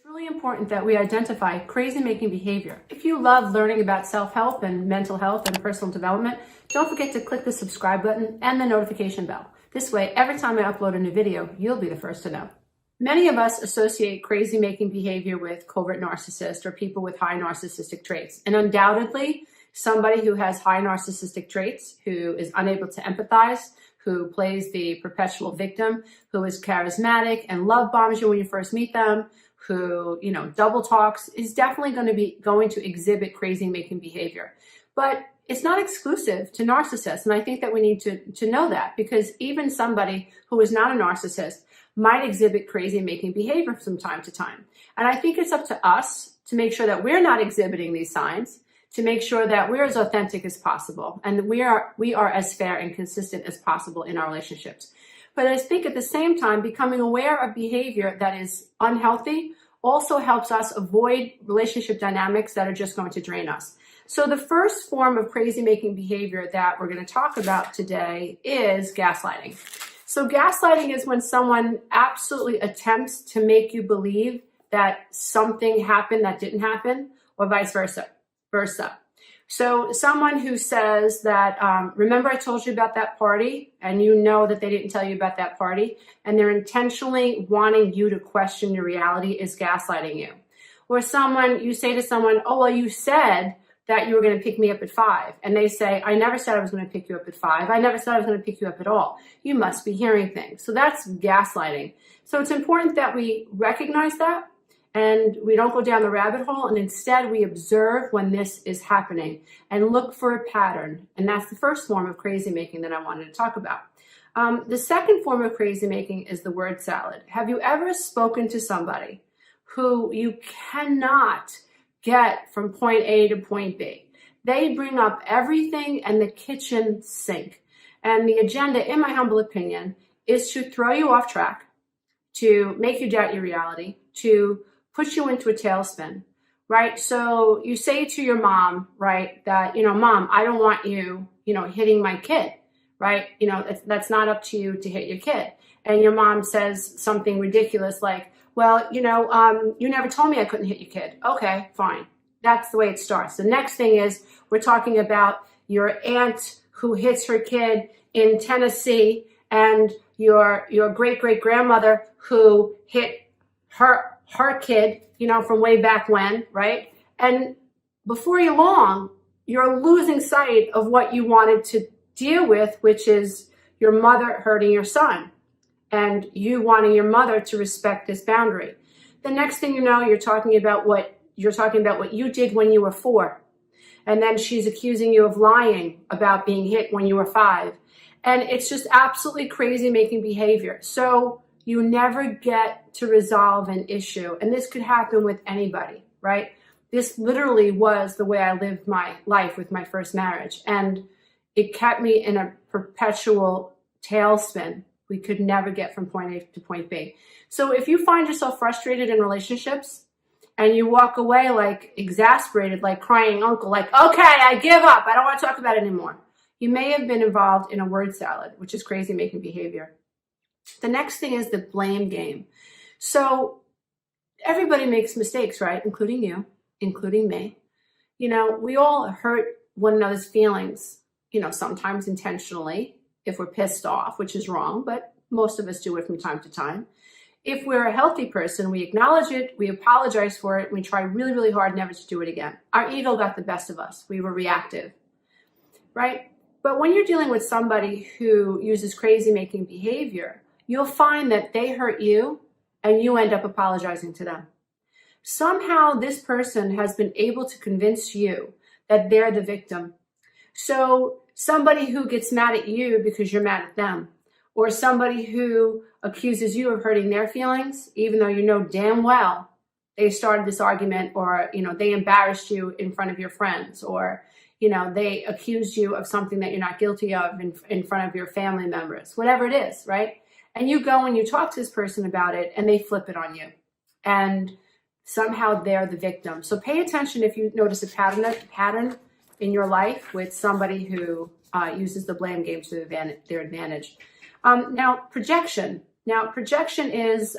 It's really important that we identify crazy-making behavior. If you love learning about self-help and mental health and personal development, don't forget to click the subscribe button and the notification bell. This way, every time I upload a new video, you'll be the first to know. Many of us associate crazy-making behavior with covert narcissists or people with high narcissistic traits. And undoubtedly, somebody who has high narcissistic traits, who is unable to empathize, who plays the perpetual victim, who is charismatic and love bombs you when you first meet them, who, double talks, is definitely going to exhibit crazy-making behavior. But it's not exclusive to narcissists. And I think that we need to know that, because even somebody who is not a narcissist might exhibit crazy-making behavior from time to time. And I think it's up to us to make sure that we're not exhibiting these signs, to make sure that we're as authentic as possible and we are as fair and consistent as possible in our relationships. But I think at the same time, becoming aware of behavior that is unhealthy also helps us avoid relationship dynamics that are just going to drain us. So the first form of crazy-making behavior that we're going to talk about today is gaslighting. So gaslighting is when someone absolutely attempts to make you believe that something happened that didn't happen, or vice versa. So someone who says that, remember I told you about that party, and you know that they didn't tell you about that party, and they're intentionally wanting you to question your reality, is gaslighting you. Or you say to someone, oh, well, you said that you were going to pick me up at 5. And they say, I never said I was going to pick you up at 5. I never said I was going to pick you up at all. You must be hearing things. So that's gaslighting. So it's important that we recognize that and we don't go down the rabbit hole, and instead we observe when this is happening and look for a pattern. And that's the first form of crazy making that I wanted to talk about. The second form of crazy making is the word salad. Have you ever spoken to somebody who you cannot get from point A to point B? They bring up everything and the kitchen sink. And the agenda, in my humble opinion, is to throw you off track, to make you doubt your reality, to put you into a tailspin, right? So you say to your mom, right, that, Mom, I don't want you, hitting my kid, right? That's not up to you to hit your kid. And your mom says something ridiculous like, well, you never told me I couldn't hit your kid. Okay, fine. That's the way it starts. The next thing is we're talking about your aunt who hits her kid in Tennessee, and your great-great-grandmother who hit her kid, from way back when, right? And before you long, you're losing sight of what you wanted to deal with, which is your mother hurting your son and you wanting your mother to respect this boundary. The next thing you know, you're talking about what you did when you were 4. And then she's accusing you of lying about being hit when you were 5. And it's just absolutely crazy making behavior. So you never get to resolve an issue. And this could happen with anybody, right? This literally was the way I lived my life with my first marriage. And it kept me in a perpetual tailspin. We could never get from point A to point B. So if you find yourself frustrated in relationships and you walk away like exasperated, like crying uncle, like, okay, I give up. I don't want to talk about it anymore. You may have been involved in a word salad, which is crazy making behavior. The next thing is the blame game. So everybody makes mistakes, right? Including you, including me. We all hurt one another's feelings, sometimes intentionally if we're pissed off, which is wrong, but most of us do it from time to time. If we're a healthy person, we acknowledge it, we apologize for it, and we try really, really hard never to do it again. Our ego got the best of us. We were reactive, right? But when you're dealing with somebody who uses crazy-making behavior, you'll find that they hurt you and you end up apologizing to them. Somehow this person has been able to convince you that they're the victim. So somebody who gets mad at you because you're mad at them, or somebody who accuses you of hurting their feelings, even though you know damn well they started this argument, or, they embarrassed you in front of your friends, or, they accused you of something that you're not guilty of in front of your family members, whatever it is, right? And you go and you talk to this person about it and they flip it on you. And somehow they're the victim. So pay attention if you notice a pattern in your life with somebody who uses the blame game to their advantage. Now, projection. Now, projection is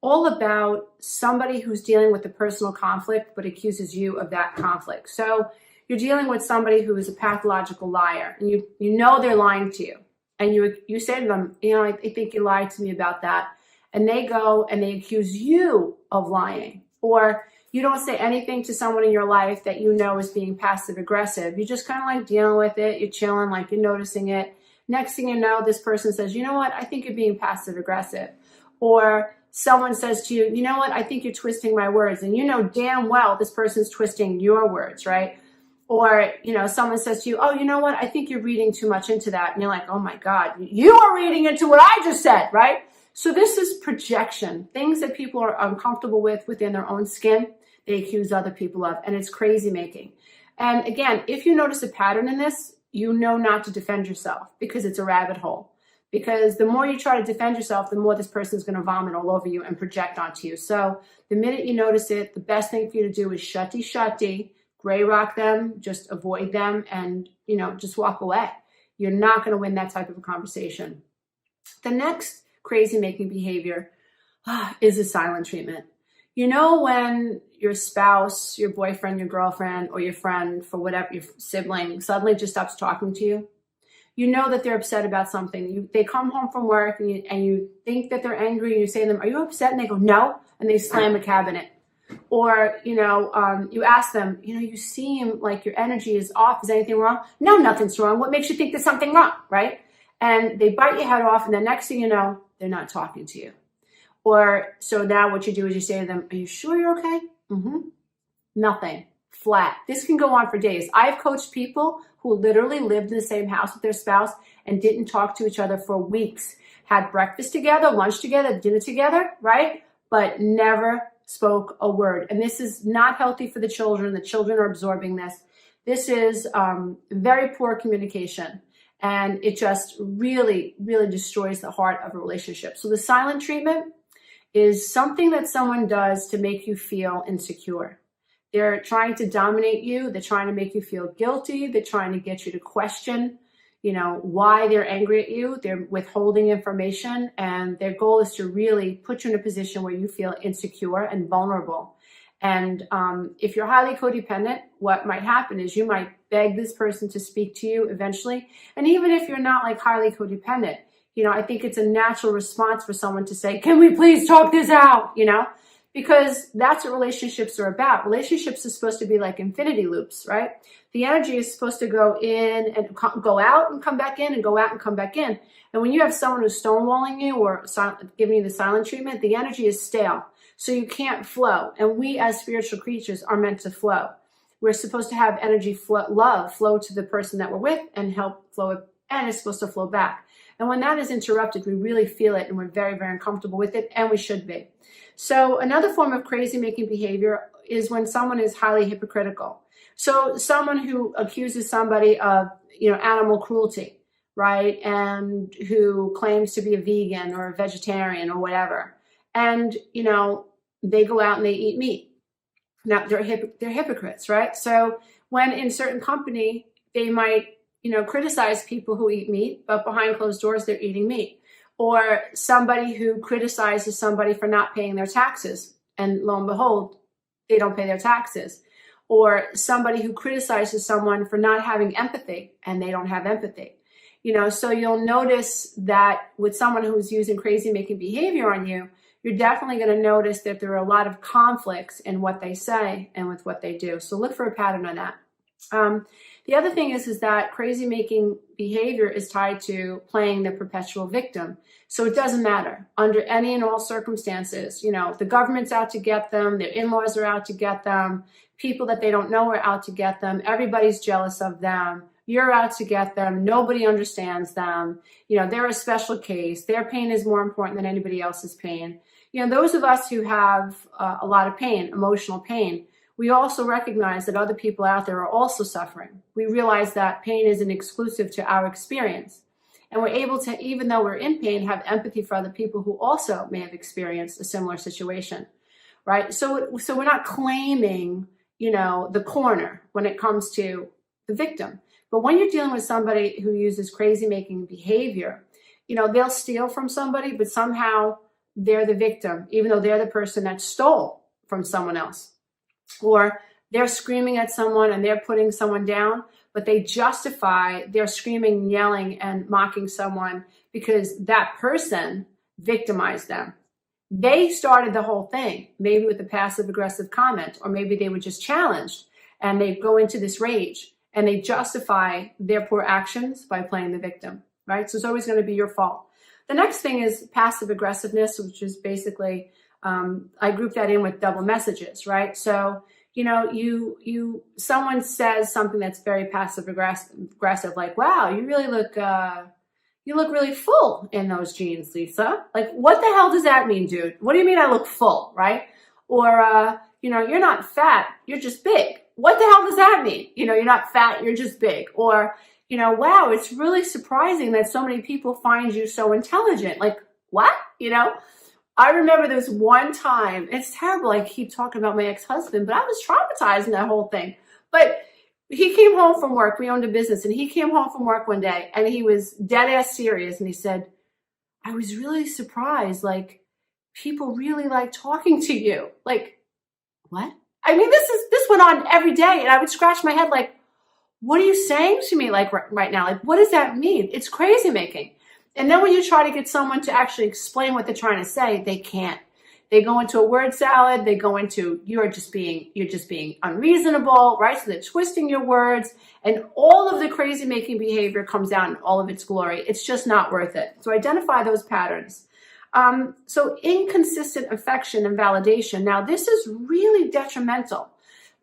all about somebody who's dealing with a personal conflict but accuses you of that conflict. So you're dealing with somebody who is a pathological liar, and you know they're lying to you, and you say to them, I think you lied to me about that, and they go and they accuse you of lying. Or you don't say anything to someone in your life that you know is being passive aggressive. You just kind of like dealing with it. You're chilling, like you're noticing it. Next thing you know, this person says, you know what, I think you're being passive aggressive. Or someone says to you, you know what, I think you're twisting my words. And you know damn well this person's twisting your words, right? Or, someone says to you, oh, you know what, I think you're reading too much into that. And you're like, oh my God, you are reading into what I just said, right? So this is projection, things that people are uncomfortable with within their own skin, they accuse other people of, and it's crazy making. And again, if you notice a pattern in this, you know not to defend yourself, because it's a rabbit hole. Because the more you try to defend yourself, the more this person is going to vomit all over you and project onto you. So the minute you notice it, the best thing for you to do is shutty, gray rock them, just avoid them, and just walk away. You're not going to win that type of a conversation. The next crazy making behavior is a silent treatment. When your spouse, your boyfriend, your girlfriend, or your friend, for whatever, your sibling, suddenly just stops talking to you, you know that they're upset about something. They come home from work and you think that they're angry, and you say to them, are you upset? And they go, no. And they slam a cabinet. Or, you ask them, you seem like your energy is off. Is anything wrong? No, nothing's wrong. What makes you think there's something wrong, right? And they bite your head off, and the next thing you know, they're not talking to you. Or, so now what you do is you say to them, are you sure you're okay? Mm-hmm. Nothing. Flat. This can go on for days. I've coached people who literally lived in the same house with their spouse and didn't talk to each other for weeks. Had breakfast together, lunch together, dinner together, right? But never spoke a word. And this is not healthy for the children. The children are absorbing this. This is very poor communication. And it just really, really destroys the heart of a relationship. So the silent treatment is something that someone does to make you feel insecure. They're trying to dominate you. They're trying to make you feel guilty. They're trying to get you to question, why they're angry at you. They're withholding information. And their goal is to really put you in a position where you feel insecure and vulnerable. And if you're highly codependent, what might happen is you might beg this person to speak to you eventually. And even if you're not like highly codependent, I think it's a natural response for someone to say, can we please talk this out, because that's what relationships are about. Relationships are supposed to be like infinity loops, right? The energy is supposed to go in and go out and come back in and go out and come back in. And when you have someone who's stonewalling you or giving you the silent treatment, the energy is stale. So you can't flow. And we as spiritual creatures are meant to flow. We're supposed to have energy love flow to the person that we're with and help flow it, and it's supposed to flow back. And when that is interrupted, we really feel it and we're very, very uncomfortable with it, and we should be. So another form of crazy making behavior is when someone is highly hypocritical. So someone who accuses somebody of, animal cruelty, right? And who claims to be a vegan or a vegetarian or whatever. And, they go out and they eat meat. Now they're hypocrites, right? So when in certain company, they might, criticize people who eat meat, but behind closed doors, they're eating meat. Or somebody who criticizes somebody for not paying their taxes, and lo and behold, they don't pay their taxes. Or somebody who criticizes someone for not having empathy, and they don't have empathy. So you'll notice that with someone who's using crazy making behavior on you, you're definitely going to notice that there are a lot of conflicts in what they say and with what they do. So look for a pattern on that. The other thing is that crazy making behavior is tied to playing the perpetual victim. So it doesn't matter under any and all circumstances. The government's out to get them, their in-laws are out to get them, people that they don't know are out to get them, everybody's jealous of them, you're out to get them, nobody understands them, they're a special case, their pain is more important than anybody else's pain. Those of us who have a lot of pain, emotional pain, we also recognize that other people out there are also suffering. We realize that pain isn't exclusive to our experience. And we're able to, even though we're in pain, have empathy for other people who also may have experienced a similar situation, right? So we're not claiming, the corner when it comes to the victim. But when you're dealing with somebody who uses crazy making behavior, they'll steal from somebody, but somehow they're the victim, even though they're the person that stole from someone else. Or they're screaming at someone and they're putting someone down, but they justify their screaming, yelling, and mocking someone because that person victimized them. They started the whole thing, maybe with a passive aggressive comment, or maybe they were just challenged and they go into this rage and they justify their poor actions by playing the victim, right? So it's always going to be your fault. The next thing is passive aggressiveness, which is basically, I group that in with double messages, right? So, you know, someone says something that's very passive aggressive, like, wow, you really look, you look really full in those jeans, Lisa. Like, what the hell does that mean, dude? What do you mean I look full, right? Or, you know, you're not fat, you're just big. What the hell does that mean? You know, you're not fat, you're just big. Or, you know, wow, it's really surprising that so many people find you so intelligent. Like, what? You know, I remember this one time, it's terrible, I keep talking about my ex-husband, but I was traumatized in that whole thing. But he came home from work, we owned a business, and he came home from work one day and he was dead ass serious. And he said, I was really surprised, like, people really like talking to you. Like, what? I mean, this went on every day, and I would scratch my head like, what are you saying to me like right now? Like, what does that mean? It's crazy making. And then when you try to get someone to actually explain what they're trying to say, they can't. They go into a word salad. They go into, you're just being unreasonable, right? So they're twisting your words, and all of the crazy making behavior comes out in all of its glory. It's just not worth it. So identify those patterns. So inconsistent affection and validation. Now, this is really detrimental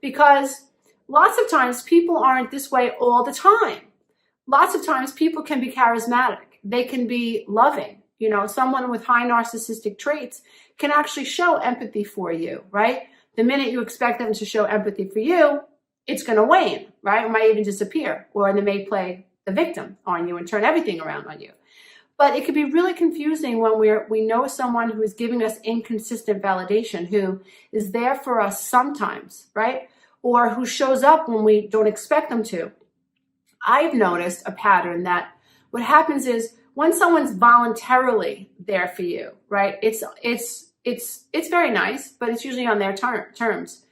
because lots of times people aren't this way all the time. Lots of times people can be charismatic. They can be loving. You know, someone with high narcissistic traits can actually show empathy for you, right? The minute you expect them to show empathy for you, it's going to wane, right? It might even disappear, or they may play the victim on you and turn everything around on you. But it can be really confusing when we know someone who is giving us inconsistent validation, who is there for us sometimes, right? Or who shows up when we don't expect them to. I've noticed a pattern that what happens is when someone's voluntarily there for you, right? It's very nice, but it's usually on their terms.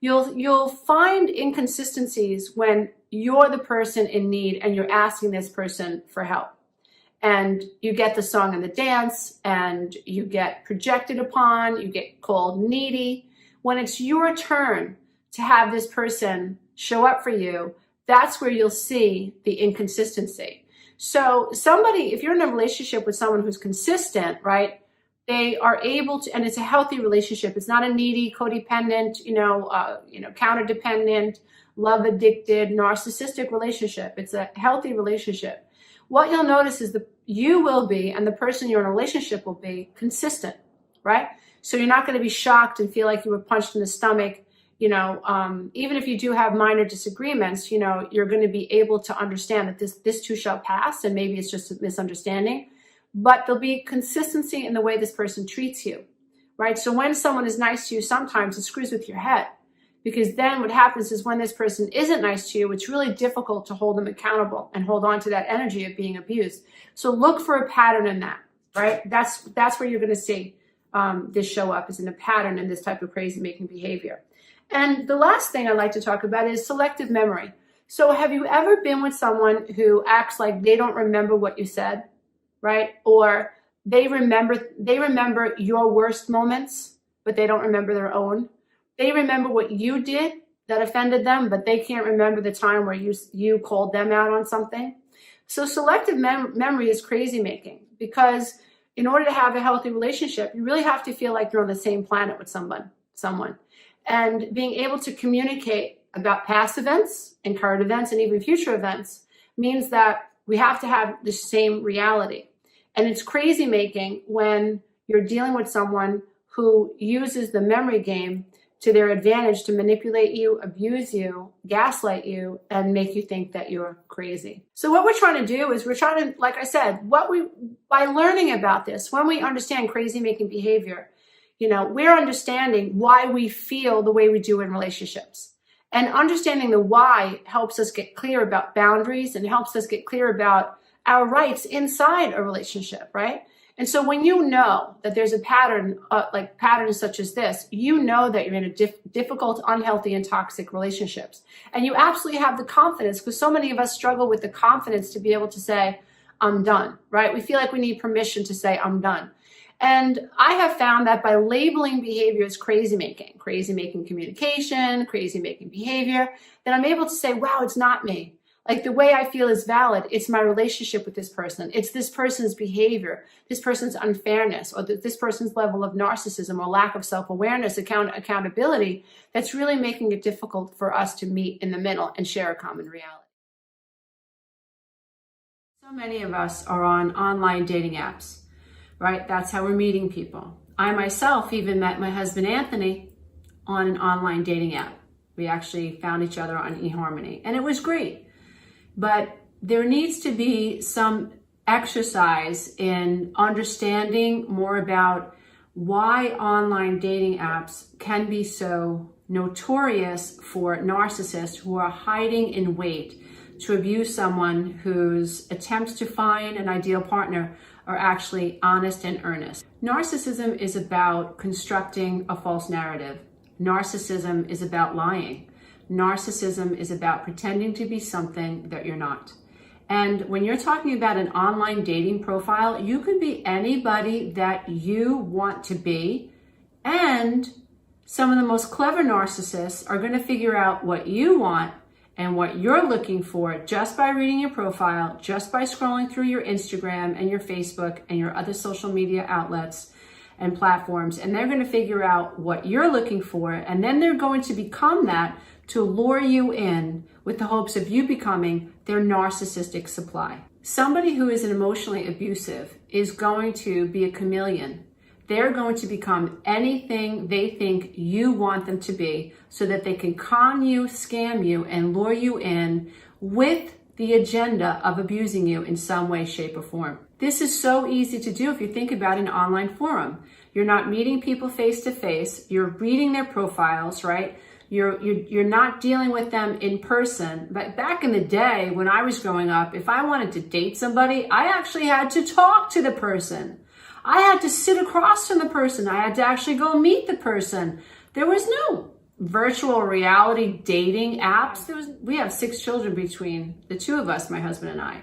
You'll find inconsistencies when you're the person in need and you're asking this person for help. And you get the song and the dance, and you get projected upon, you get called needy. When it's your turn to have this person show up for you, that's where you'll see the inconsistency. So somebody, if you're in a relationship with someone who's consistent, right, they are able to, and it's a healthy relationship. It's not a needy, codependent, counterdependent, love addicted, narcissistic relationship. It's a healthy relationship. What you'll notice is that you will be, and the person you're in a relationship will be, consistent, right? So you're not going to be shocked and feel like you were punched in the stomach. Even if you do have minor disagreements, you're going to be able to understand that this too shall pass, and maybe it's just a misunderstanding. But there'll be consistency in the way this person treats you, right? So when someone is nice to you, sometimes it screws with your head. Because then what happens is when this person isn't nice to you, it's really difficult to hold them accountable and hold on to that energy of being abused. So look for a pattern in that, right? That's where you're going to see this show up, is in a pattern in this type of crazy making behavior. And the last thing I'd like to talk about is selective memory. So have you ever been with someone who acts like they don't remember what you said, right? Or they remember your worst moments, but they don't remember their own. They remember what you did that offended them, but they can't remember the time where you called them out on something. So selective memory is crazy making, because in order to have a healthy relationship, you really have to feel like you're on the same planet with someone. And being able to communicate about past events and current events and even future events means that we have to have the same reality. And it's crazy making when you're dealing with someone who uses the memory game to their advantage to manipulate you, abuse you, gaslight you, and make you think that you're crazy. So what we're trying to do is like I said, by learning about this, when we understand crazy making behavior, we're understanding why we feel the way we do in relationships. And understanding the why helps us get clear about boundaries and helps us get clear about our rights inside a relationship, right? And so when you know that there's a pattern, like patterns such as this, you know that you're in a difficult, unhealthy, and toxic relationships. And you absolutely have the confidence, because so many of us struggle with the confidence to be able to say, I'm done, right? We feel like we need permission to say, I'm done. And I have found that by labeling behavior as crazy making communication, crazy making behavior, that I'm able to say, wow, it's not me. Like the way I feel is valid. It's my relationship with this person. It's this person's behavior, this person's unfairness, or this person's level of narcissism or lack of self-awareness, accountability, that's really making it difficult for us to meet in the middle and share a common reality. So many of us are on online dating apps, right? That's how we're meeting people. I myself even met my husband, Anthony, on an online dating app. We actually found each other on eHarmony, and it was great. But there needs to be some exercise in understanding more about why online dating apps can be so notorious for narcissists who are hiding in wait to abuse someone whose attempts to find an ideal partner are actually honest and earnest. Narcissism is about constructing a false narrative. Narcissism is about lying. Narcissism is about pretending to be something that you're not. And when you're talking about an online dating profile, you can be anybody that you want to be. And some of the most clever narcissists are going to figure out what you want and what you're looking for just by reading your profile, just by scrolling through your Instagram and your Facebook and your other social media outlets and platforms. And they're going to figure out what you're looking for. And then they're going to become that to lure you in with the hopes of you becoming their narcissistic supply. Somebody who is emotionally abusive is going to be a chameleon. They're going to become anything they think you want them to be so that they can con you, scam you, and lure you in with the agenda of abusing you in some way, shape, or form. This is so easy to do if you think about an online forum. You're not meeting people face to face. You're reading their profiles, right? You're not dealing with them in person. But back in the day when I was growing up, if I wanted to date somebody, I actually had to talk to the person. I had to sit across from the person. I had to actually go meet the person. There was no virtual reality dating apps. We have 6 children between the two of us, my husband and I.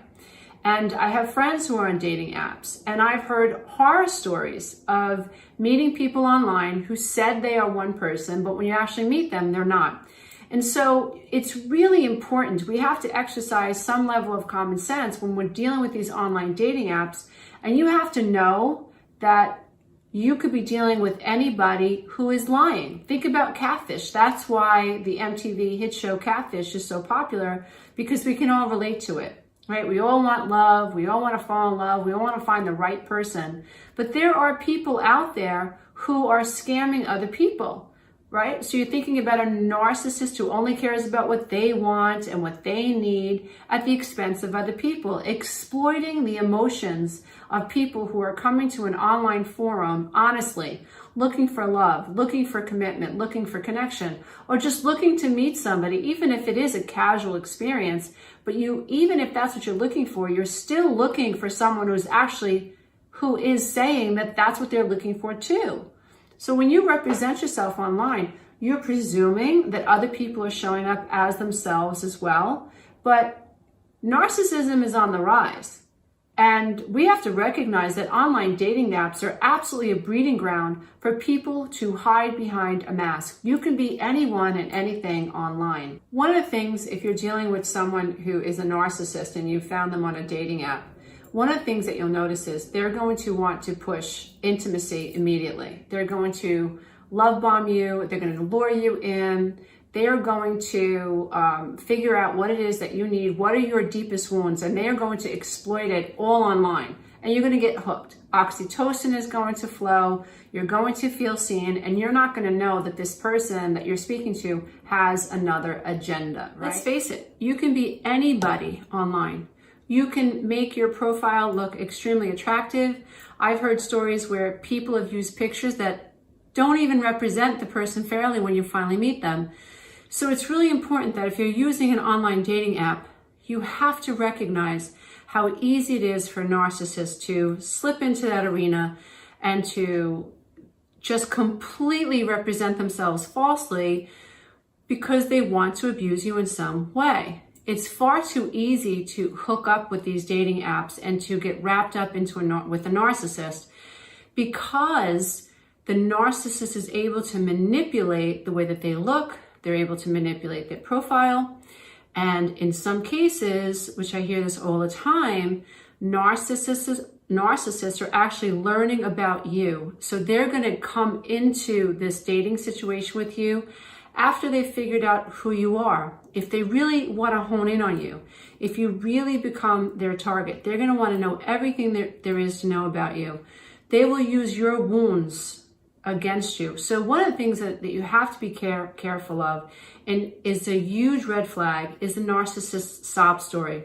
And I have friends who are on dating apps, and I've heard horror stories of meeting people online who said they are one person, but when you actually meet them, they're not. And so it's really important. We have to exercise some level of common sense when we're dealing with these online dating apps, and you have to know that you could be dealing with anybody who is lying. Think about Catfish. That's why the MTV hit show Catfish is so popular, because we can all relate to it. Right? We all want love. We all want to fall in love. We all want to find the right person. But there are people out there who are scamming other people, right? So you're thinking about a narcissist who only cares about what they want and what they need at the expense of other people, exploiting the emotions of people who are coming to an online forum, honestly, looking for love, looking for commitment, looking for connection, or just looking to meet somebody, even if it is a casual experience. But even if that's what you're looking for, you're still looking for someone who is saying that that's what they're looking for too. So when you represent yourself online, you're presuming that other people are showing up as themselves as well. But narcissism is on the rise. And we have to recognize that online dating apps are absolutely a breeding ground for people to hide behind a mask. You can be anyone and anything online. One of the things, if you're dealing with someone who is a narcissist and you found them on a dating app, one of the things that you'll notice is they're going to want to push intimacy immediately. They're going to love bomb you. They're going to lure you in. They are going to figure out what it is that you need. What are your deepest wounds? And they are going to exploit it all online. And you're going to get hooked. Oxytocin is going to flow. You're going to feel seen. And you're not going to know that this person that you're speaking to has another agenda. Right? Let's face it. You can be anybody online. You can make your profile look extremely attractive. I've heard stories where people have used pictures that don't even represent the person fairly when you finally meet them. So it's really important that if you're using an online dating app, you have to recognize how easy it is for narcissists to slip into that arena and to just completely represent themselves falsely because they want to abuse you in some way. It's far too easy to hook up with these dating apps and to get wrapped up into with a narcissist, because the narcissist is able to manipulate the way that they look. They're able to manipulate their profile. And in some cases, which I hear this all the time, narcissists are actually learning about you. So they're going to come into this dating situation with you after they've figured out who you are. If they really want to hone in on you, if you really become their target, they're going to want to know everything there is to know about you. They will use your wounds against you. So one of the things that you have to be careful of, and is a huge red flag, is the narcissist sob story.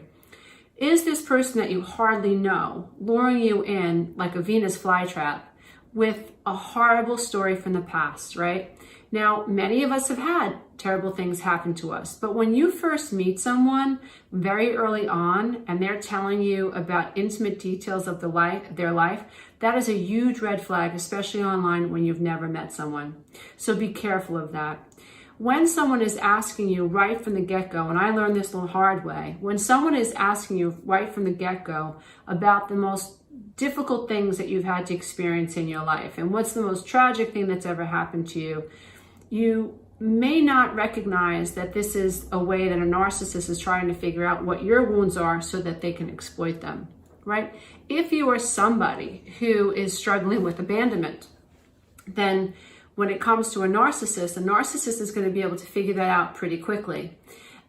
Is this person that you hardly know luring you in like a Venus flytrap with a horrible story from the past, right? Now, many of us have had terrible things happen to us, but when you first meet someone very early on and they're telling you about intimate details of their life, that is a huge red flag, especially online when you've never met someone. So be careful of that. When someone is asking you right from the get-go, and I learned this the hard way, when someone is asking you right from the get-go about the most difficult things that you've had to experience in your life and what's the most tragic thing that's ever happened to you, you may not recognize that this is a way that a narcissist is trying to figure out what your wounds are so that they can exploit them, right? If you are somebody who is struggling with abandonment, then when it comes to a narcissist is going to be able to figure that out pretty quickly.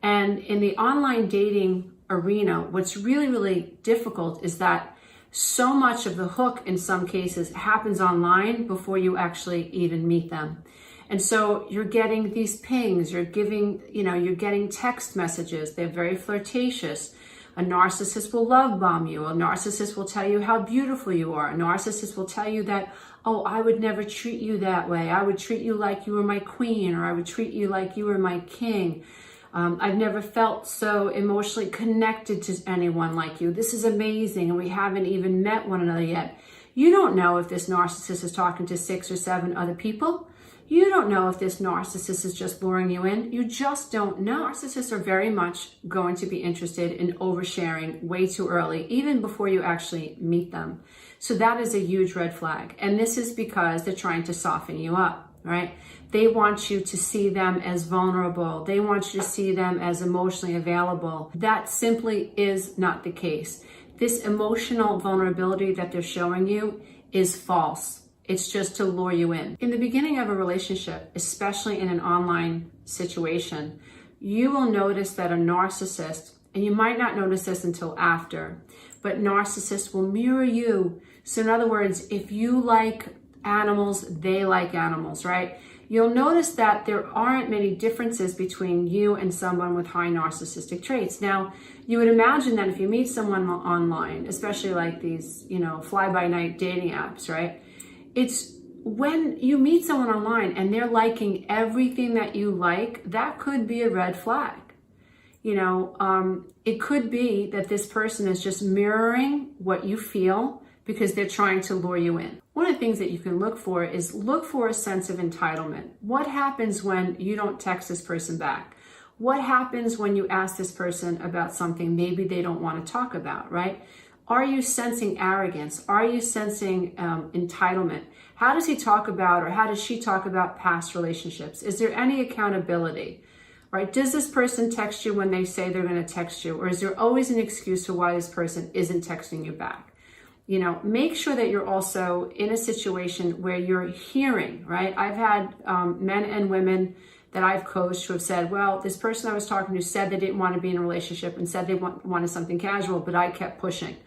And in the online dating arena, what's really, really difficult is that so much of the hook in some cases happens online before you actually even meet them. And so you're getting these pings, you're getting text messages. They're very flirtatious. A narcissist will love bomb you. A narcissist will tell you how beautiful you are. A narcissist will tell you that, oh, I would never treat you that way. I would treat you like you were my queen, or I would treat you like you were my king. I've never felt so emotionally connected to anyone like you. This is amazing, and we haven't even met one another yet. You don't know if this narcissist is talking to 6 or 7 other people. You don't know if this narcissist is just luring you in. You just don't know. Narcissists are very much going to be interested in oversharing way too early, even before you actually meet them. So that is a huge red flag. And this is because they're trying to soften you up, right? They want you to see them as vulnerable. They want you to see them as emotionally available. That simply is not the case. This emotional vulnerability that they're showing you is false. It's just to lure you in. In the beginning of a relationship, especially in an online situation, you will notice that a narcissist, and you might not notice this until after, but narcissists will mirror you. So in other words, if you like animals, they like animals, right? You'll notice that there aren't many differences between you and someone with high narcissistic traits. Now, you would imagine that if you meet someone online, especially like these, fly-by-night dating apps, right? It's when you meet someone online and they're liking everything that you like, that could be a red flag. It could be that this person is just mirroring what you feel because they're trying to lure you in. One of the things that you can look for is look for a sense of entitlement. What happens when you don't text this person back? What happens when you ask this person about something maybe they don't want to talk about, right? Are you sensing arrogance? Are you sensing entitlement? How does he talk about, or how does she talk about past relationships? Is there any accountability, right? Does this person text you when they say they're going to text you? Or is there always an excuse for why this person isn't texting you back? Make sure that you're also in a situation where you're hearing, right? I've had men and women that I've coached who have said, well, this person I was talking to said they didn't want to be in a relationship and said they wanted something casual, but I kept pushing.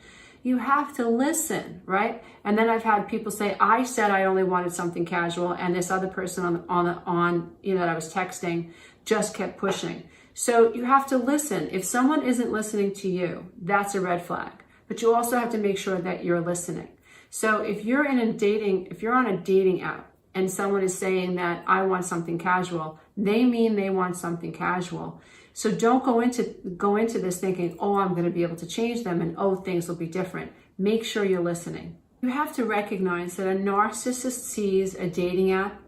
You have to listen, right? And then I've had people say, I said I only wanted something casual, and this other person that I was texting just kept pushing. So you have to listen. If someone isn't listening to you, that's a red flag. But you also have to make sure that you're listening. So if you're on a dating app and someone is saying that I want something casual, they mean they want something casual. So don't go into this thinking, oh, I'm going to be able to change them and oh, things will be different. Make sure you're listening. You have to recognize that a narcissist sees a dating app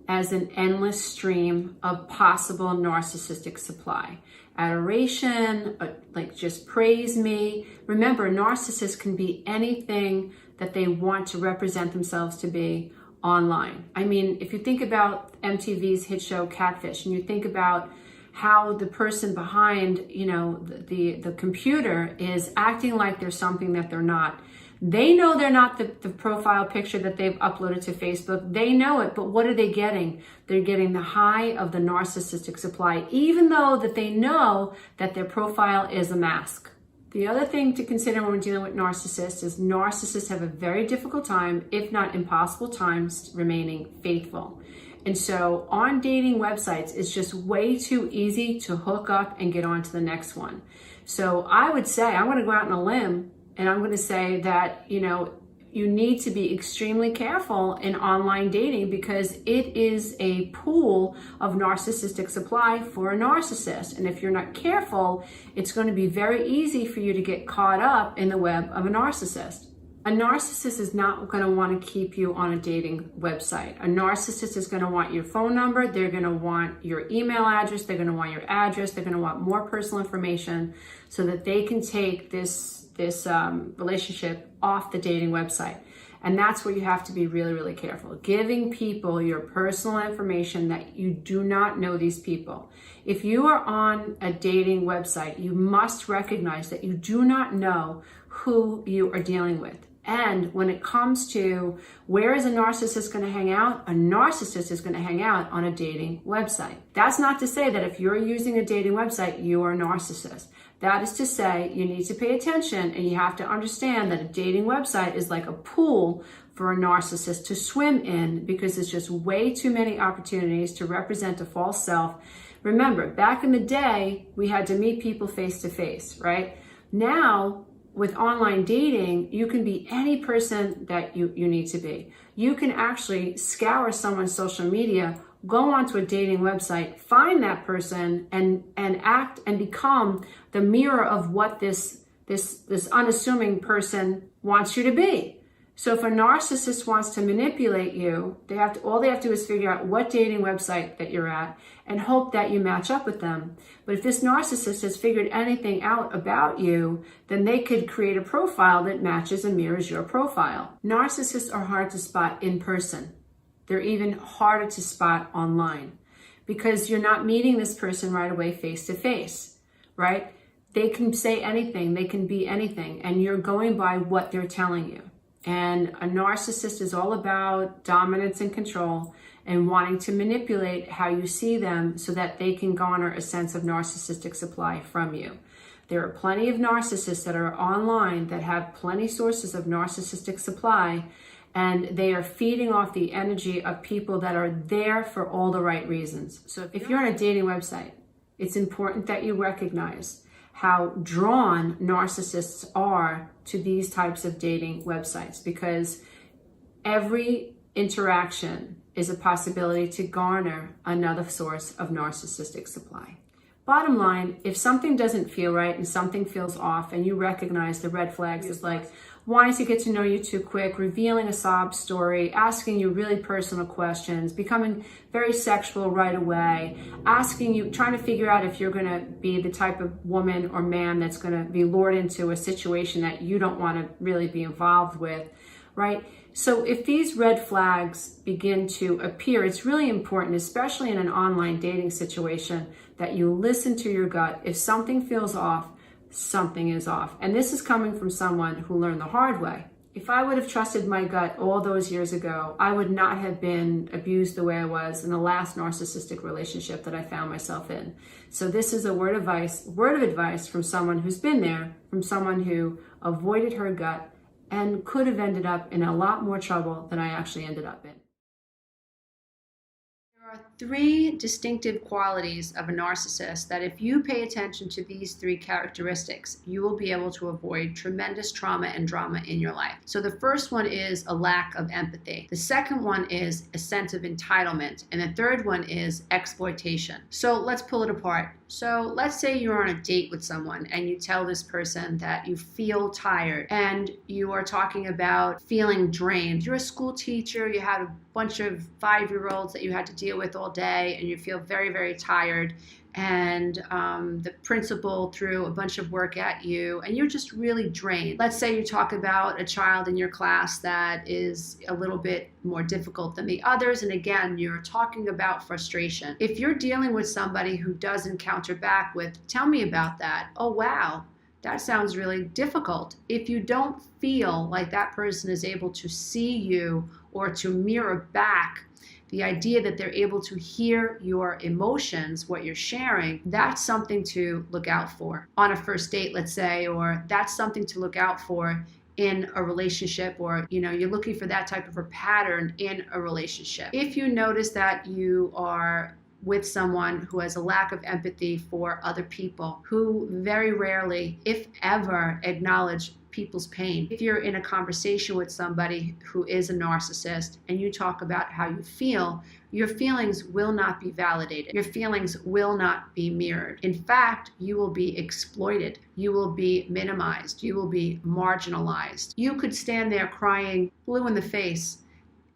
as an endless stream of possible narcissistic supply. Adoration, like just praise me. Remember, a narcissist can be anything that they want to represent themselves to be online. I mean, if you think about MTV's hit show Catfish, and you think about how the person behind, the computer is acting like they're something that they're not. They know they're not the profile picture that they've uploaded to Facebook. They know it, but what are they getting? They're getting the high of the narcissistic supply, even though that they know that their profile is a mask. The other thing to consider when we're dealing with narcissists is narcissists have a very difficult time, if not impossible times, remaining faithful. And so on dating websites, it's just way too easy to hook up and get on to the next one. So I would say, I'm going to go out on a limb and I'm going to say that, you need to be extremely careful in online dating because it is a pool of narcissistic supply for a narcissist. And if you're not careful, it's going to be very easy for you to get caught up in the web of a narcissist. A narcissist is not going to want to keep you on a dating website. A narcissist is going to want your phone number. They're going to want your email address. They're going to want your address. They're going to want more personal information so that they can take this relationship off the dating website. And that's where you have to be really, really careful. Giving people your personal information that you do not know these people. If you are on a dating website, you must recognize that you do not know who you are dealing with. And when it comes to where is a narcissist going to hang out, a narcissist is going to hang out on a dating website. That's not to say that if you're using a dating website, you are a narcissist. That is to say, you need to pay attention and you have to understand that a dating website is like a pool for a narcissist to swim in because there's just way too many opportunities to represent a false self. Remember, back in the day, we had to meet people face to face, right? Now, with online dating, you can be any person that you need to be. You can actually scour someone's social media, go onto a dating website, find that person and act and become the mirror of what this unassuming person wants you to be. So if a narcissist wants to manipulate you, all they have to do is figure out what dating website that you're at and hope that you match up with them. But if this narcissist has figured anything out about you, then they could create a profile that matches and mirrors your profile. Narcissists are hard to spot in person. They're even harder to spot online because you're not meeting this person right away face to face, right? They can say anything, they can be anything, and you're going by what they're telling you. And a narcissist is all about dominance and control and wanting to manipulate how you see them so that they can garner a sense of narcissistic supply from you. There are plenty of narcissists that are online that have plenty sources of narcissistic supply, and they are feeding off the energy of people that are there for all the right reasons. So if you're on a dating website, it's important that you recognize how drawn narcissists are to these types of dating websites because every interaction is a possibility to garner another source of narcissistic supply. Bottom line, if something doesn't feel right and something feels off and you recognize the red flags is like wanting to get to know you too quick, revealing a sob story, asking you really personal questions, becoming very sexual right away, asking you, trying to figure out if you're going to be the type of woman or man that's going to be lured into a situation that you don't want to really be involved with, right? So if these red flags begin to appear, it's really important, especially in an online dating situation, that you listen to your gut. If something feels off, something is off. And this is coming from someone who learned the hard way. If I would have trusted my gut all those years ago, I would not have been abused the way I was in the last narcissistic relationship that I found myself in. So this is a word of advice from someone who's been there, from someone who avoided her gut and could have ended up in a lot more trouble than I actually ended up in. There are three distinctive qualities of a narcissist that if you pay attention to these three characteristics, you will be able to avoid tremendous trauma and drama in your life. So the first one is a lack of empathy. The second one is a sense of entitlement. And the third one is exploitation. So let's pull it apart. So let's say you're on a date with someone and you tell this person that you feel tired and you are talking about feeling drained. You're a school teacher, you had a bunch of 5-year-olds that you had to deal with all day and you feel very, very tired. And the principal threw a bunch of work at you and you're just really drained. Let's say you talk about a child in your class that is a little bit more difficult than the others, and again, you're talking about frustration. If you're dealing with somebody who doesn't counter back with, tell me about that. Oh, wow, that sounds really difficult. If you don't feel like that person is able to see you or to mirror back the idea that they're able to hear your emotions, what you're sharing, that's something to look out for on a first date, let's say, or that's something to look out for in a relationship, or you're looking for that type of a pattern in a relationship. If you notice that you are with someone who has a lack of empathy for other people, who very rarely, if ever, acknowledge people's pain. If you're in a conversation with somebody who is a narcissist and you talk about how you feel, your feelings will not be validated. Your feelings will not be mirrored. In fact, you will be exploited. You will be minimized. You will be marginalized. You could stand there crying blue in the face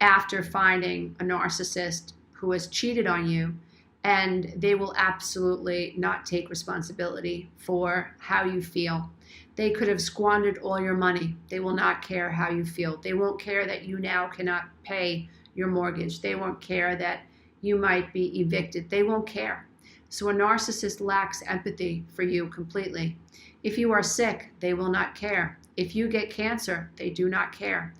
after finding a narcissist who has cheated on you, and they will absolutely not take responsibility for how you feel. They could have squandered all your money. They will not care how you feel. They won't care that you now cannot pay your mortgage. They won't care that you might be evicted. They won't care. So a narcissist lacks empathy for you completely. If you are sick, they will not care. If you get cancer, they do not care.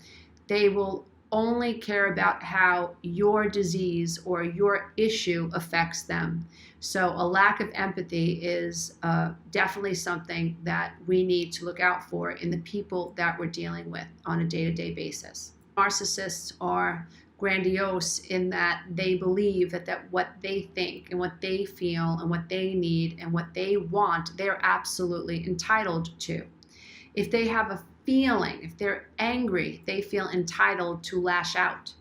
They will only care about how your disease or your issue affects them. So a lack of empathy is definitely something that we need to look out for in the people that we're dealing with on a day-to-day basis. Narcissists are grandiose in that they believe that what they think and what they feel and what they need and what they want, they're absolutely entitled to. If they have a feeling, if they're angry, they feel entitled to lash out.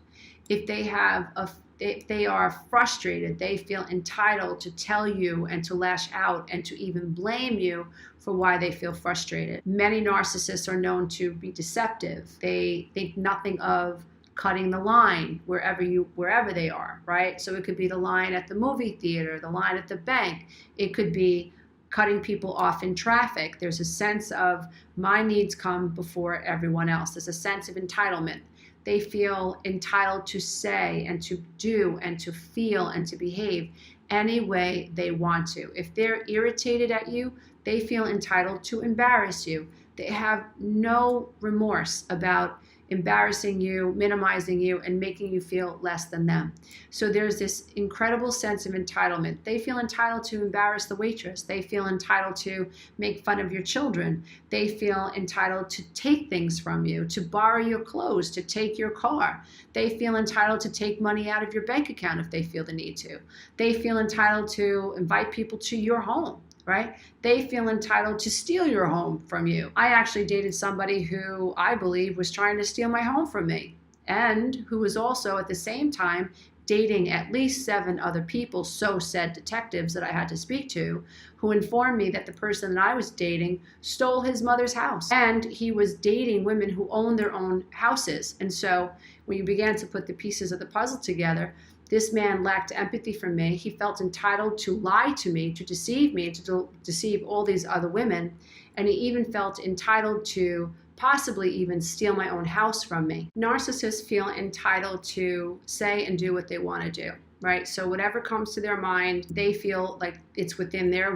If they are frustrated, they feel entitled to tell you and to lash out and to even blame you for why they feel frustrated. Many narcissists are known to be deceptive. They think nothing of cutting the line wherever they are, right? So it could be the line at the movie theater, the line at the bank. It could be cutting people off in traffic. There's a sense of my needs come before everyone else. There's a sense of entitlement. They feel entitled to say and to do and to feel and to behave any way they want to. If they're irritated at you, they feel entitled to embarrass you. They have no remorse about embarrassing you, minimizing you, and making you feel less than them. So there's this incredible sense of entitlement. They feel entitled to embarrass the waitress. They feel entitled to make fun of your children. They feel entitled to take things from you, to borrow your clothes, to take your car. They feel entitled to take money out of your bank account if they feel the need to. They feel entitled to invite people to your home. Right? They feel entitled to steal your home from you. I actually dated somebody who I believe was trying to steal my home from me, and who was also at the same time dating at least 7 other people, so said detectives that I had to speak to, who informed me that the person that I was dating stole his mother's house. And he was dating women who owned their own houses. And so when you began to put the pieces of the puzzle together, this man lacked empathy for me. He felt entitled to lie to me, to deceive me, to deceive all these other women. And he even felt entitled to possibly even steal my own house from me. Narcissists feel entitled to say and do what they want to do, right? So whatever comes to their mind, they feel like it's within their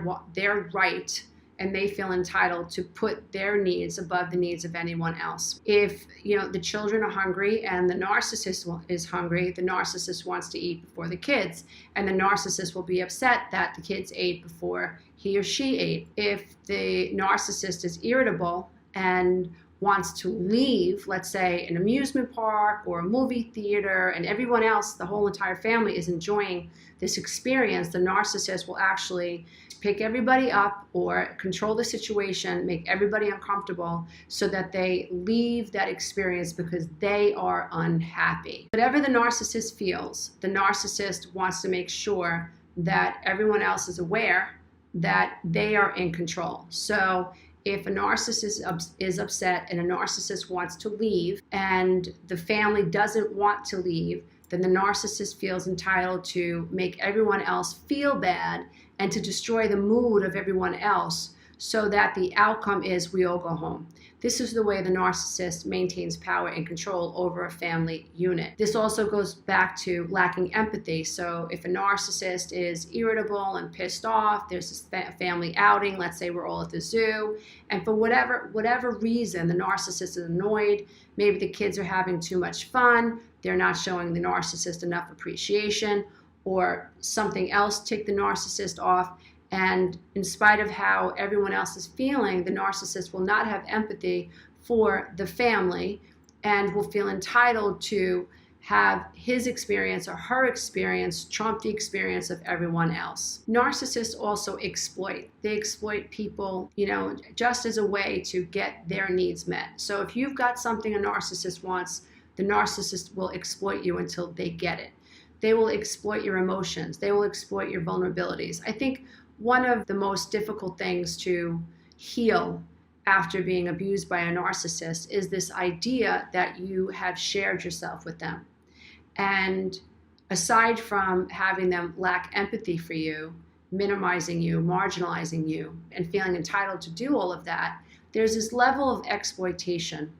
right, and they feel entitled to put their needs above the needs of anyone else. If the children are hungry and the narcissist is hungry, the narcissist wants to eat before the kids, and the narcissist will be upset that the kids ate before he or she ate. If the narcissist is irritable and wants to leave, let's say, an amusement park or a movie theater, and everyone else, the whole entire family, is enjoying this experience, the narcissist will actually pick everybody up or control the situation, make everybody uncomfortable so that they leave that experience because they are unhappy. Whatever the narcissist feels, the narcissist wants to make sure that everyone else is aware that they are in control. So if a narcissist is upset and a narcissist wants to leave and the family doesn't want to leave, then the narcissist feels entitled to make everyone else feel bad and to destroy the mood of everyone else so that the outcome is we all go home. This is the way the narcissist maintains power and control over a family unit. This also goes back to lacking empathy. So if a narcissist is irritable and pissed off, there's a family outing, let's say we're all at the zoo, and for whatever reason the narcissist is annoyed, maybe the kids are having too much fun, they're not showing the narcissist enough appreciation, or something else ticked the narcissist off, and in spite of how everyone else is feeling, the narcissist will not have empathy for the family and will feel entitled to have his experience or her experience trump the experience of everyone else. Narcissists also exploit. They exploit people, just as a way to get their needs met. So if you've got something a narcissist wants, the narcissist will exploit you until they get it. They will exploit your emotions. They will exploit your vulnerabilities. I think one of the most difficult things to heal after being abused by a narcissist is this idea that you have shared yourself with them. And aside from having them lack empathy for you, minimizing you, marginalizing you, and feeling entitled to do all of that, there's this level of exploitation.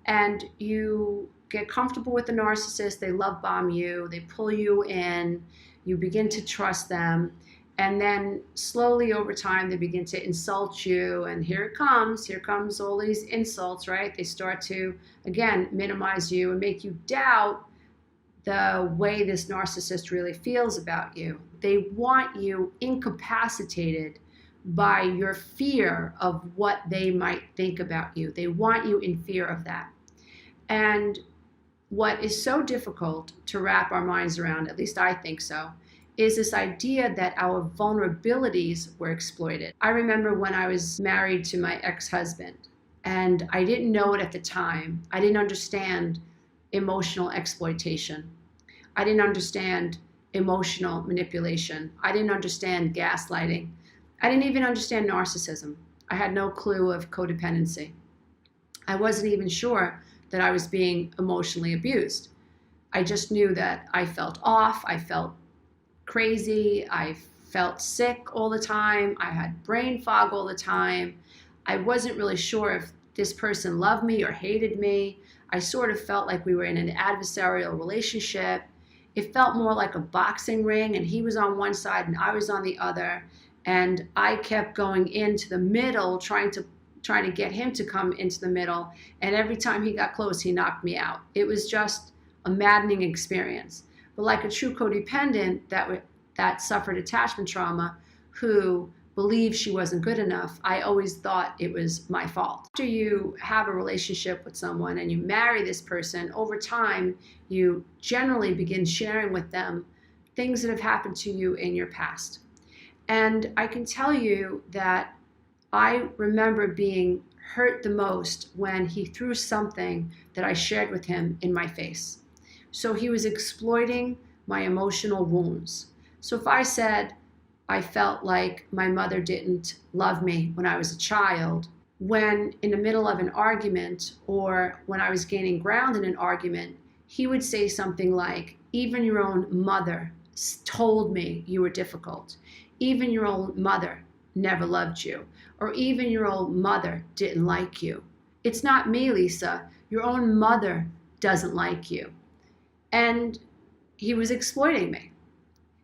And you get comfortable with the narcissist, they love bomb you, they pull you in, you begin to trust them. And then slowly over time, they begin to insult you. And here comes all these insults, right? They start to, again, minimize you and make you doubt the way this narcissist really feels about you. They want you incapacitated by your fear of what they might think about you. They want you in fear of that. And what is so difficult to wrap our minds around, at least I think so, is this idea that our vulnerabilities were exploited. I remember when I was married to my ex-husband, and I didn't know it at the time. I didn't understand emotional exploitation. I didn't understand emotional manipulation. I didn't understand gaslighting. I didn't even understand narcissism. I had no clue of codependency. I wasn't even sure that I was being emotionally abused. I just knew that I felt off, I felt crazy, I felt sick all the time, I had brain fog all the time. I wasn't really sure if this person loved me or hated me. I sort of felt like we were in an adversarial relationship. It felt more like a boxing ring, and he was on one side and I was on the other, and I kept going into the middle, trying to get him to come into the middle, and every time he got close, he knocked me out. It was just a maddening experience. But like a true codependent that suffered attachment trauma, who believed she wasn't good enough, I always thought it was my fault. After you have a relationship with someone and you marry this person, over time, you generally begin sharing with them things that have happened to you in your past. And I can tell you that I remember being hurt the most when he threw something that I shared with him in my face. So he was exploiting my emotional wounds. So if I said I felt like my mother didn't love me when I was a child, when in the middle of an argument or when I was gaining ground in an argument, he would say something like, even your own mother told me you were difficult. Even your own mother never loved you. Or even your own mother didn't like you. It's not me, Lisa. Your own mother doesn't like you. And he was exploiting me.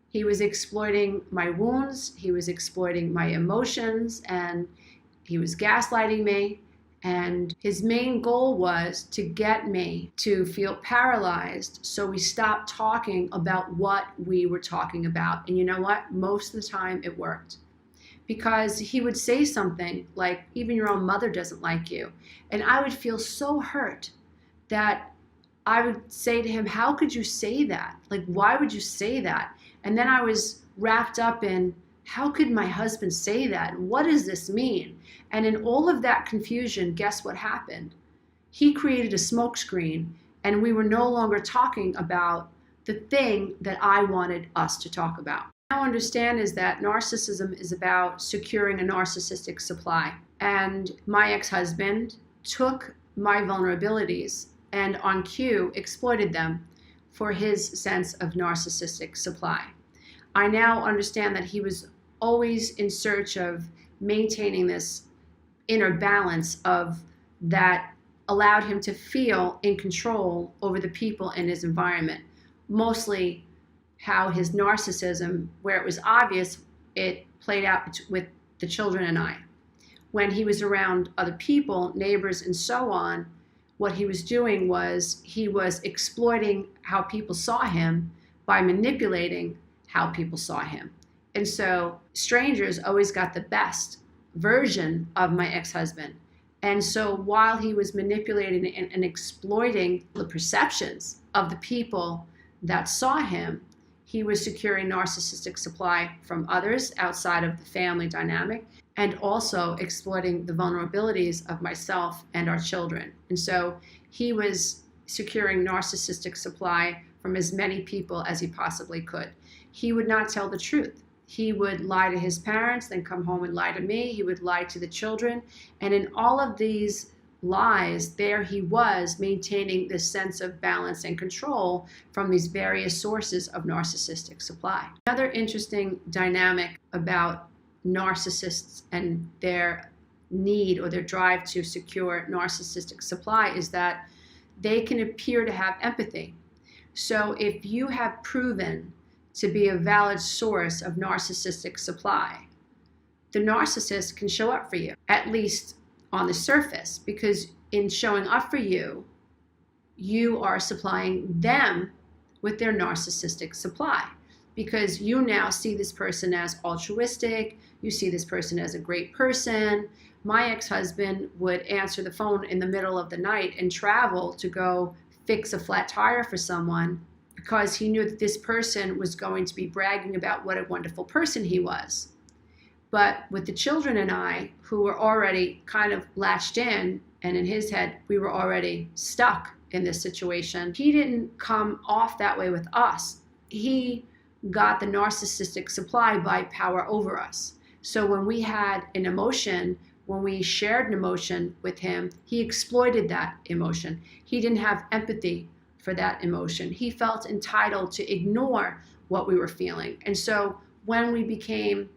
He was exploiting my wounds. He was exploiting my emotions, and he was gaslighting me. And his main goal was to get me to feel paralyzed, so we stopped talking about what we were talking about. And you know what? Most of the time it worked. Because he would say something like, even your own mother doesn't like you. And I would feel so hurt that I would say to him, how could you say that? Like, why would you say that? And then I was wrapped up in, how could my husband say that? What does this mean? And in all of that confusion, guess what happened? He created a smokescreen, and we were no longer talking about the thing that I wanted us to talk about. understand is that narcissism is about securing a narcissistic supply. And my ex-husband took my vulnerabilities and on cue exploited them for his sense of narcissistic supply. I now understand that he was always in search of maintaining this inner balance of that allowed him to feel in control over the people in his environment. Mostly how his narcissism, where it was obvious, it played out with the children and I. When he was around other people, neighbors and so on, what he was doing was he was exploiting how people saw him by manipulating how people saw him. And so strangers always got the best version of my ex-husband. And so while he was manipulating and exploiting the perceptions of the people that saw him, he was securing narcissistic supply from others outside of the family dynamic, and also exploiting the vulnerabilities of myself and our children. And so he was securing narcissistic supply from as many people as he possibly could. He would not tell the truth. He would lie to his parents, then come home and lie to me. He would lie to the children. And in all of these lies, there he was maintaining this sense of balance and control from these various sources of narcissistic supply. Another interesting dynamic about narcissists and their need or their drive to secure narcissistic supply is that they can appear to have empathy. So if you have proven to be a valid source of narcissistic supply, the narcissist can show up for you, at least on the surface, because in showing up for you, you are supplying them with their narcissistic supply, because you now see this person as altruistic, you see this person as a great person. My ex-husband would answer the phone in the middle of the night and travel to go fix a flat tire for someone because he knew that this person was going to be bragging about what a wonderful person he was. But with the children and I, who were already kind of latched in, and in his head, we were already stuck in this situation, he didn't come off that way with us. He got the narcissistic supply by power over us. So when we had an emotion, when we shared an emotion with him, he exploited that emotion. He didn't have empathy for that emotion. He felt entitled to ignore what we were feeling. And so when we became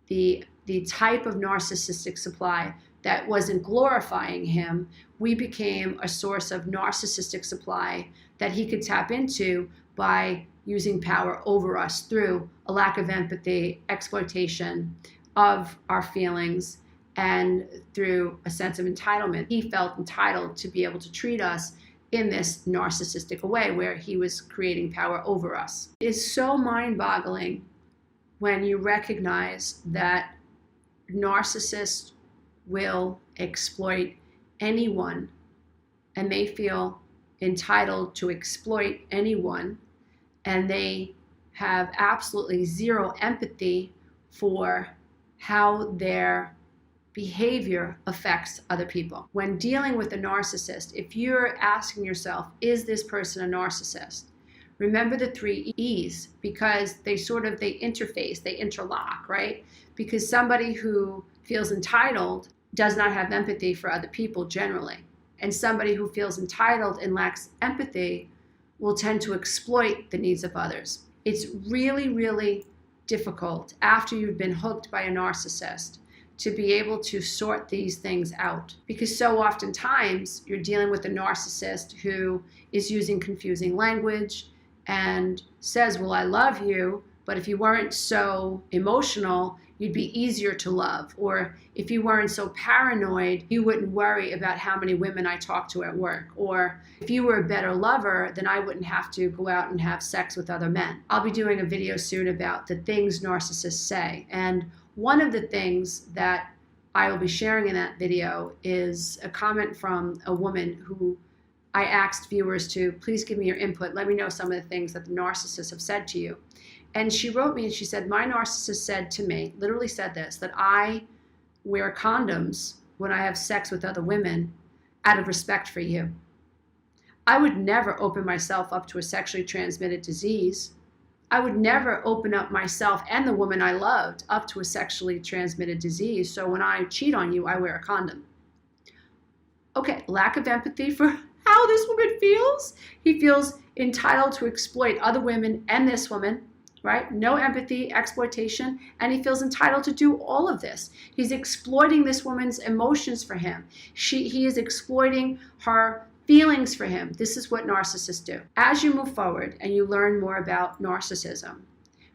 the type of narcissistic supply that wasn't glorifying him, we became a source of narcissistic supply that he could tap into by using power over us through a lack of empathy, exploitation of our feelings, and through a sense of entitlement. He felt entitled to be able to treat us in this narcissistic way where he was creating power over us. It is so mind-boggling when you recognize that narcissists will exploit anyone, and they feel entitled to exploit anyone, and they have absolutely zero empathy for how their behavior affects other people. When dealing with a narcissist, if you're asking yourself, is this person a narcissist? Remember the 3 E's, because they interface, they interlock, right? Because somebody who feels entitled does not have empathy for other people generally. And somebody who feels entitled and lacks empathy will tend to exploit the needs of others. It's really, really difficult after you've been hooked by a narcissist to be able to sort these things out. Because so oftentimes you're dealing with a narcissist who is using confusing language and says, well, I love you, but if you weren't so emotional, you'd be easier to love. Or if you weren't so paranoid, you wouldn't worry about how many women I talk to at work. Or if you were a better lover, then I wouldn't have to go out and have sex with other men. I'll be doing a video soon about the things narcissists say. And one of the things that I will be sharing in that video is a comment from a woman who I asked viewers to please give me your input. Let me know some of the things that the narcissists have said to you. And she wrote me and she said, my narcissist said to me, literally said this, that I wear condoms when I have sex with other women out of respect for you. I would never open myself up to a sexually transmitted disease. I would never open up myself and the woman I loved up to a sexually transmitted disease. So when I cheat on you, I wear a condom. Okay, lack of empathy for how this woman feels. He feels entitled to exploit other women and this woman, right? No empathy, exploitation, and he feels entitled to do all of this. He's exploiting this woman's emotions for him. He is exploiting her feelings for him. This is what narcissists do. As you move forward and you learn more about narcissism,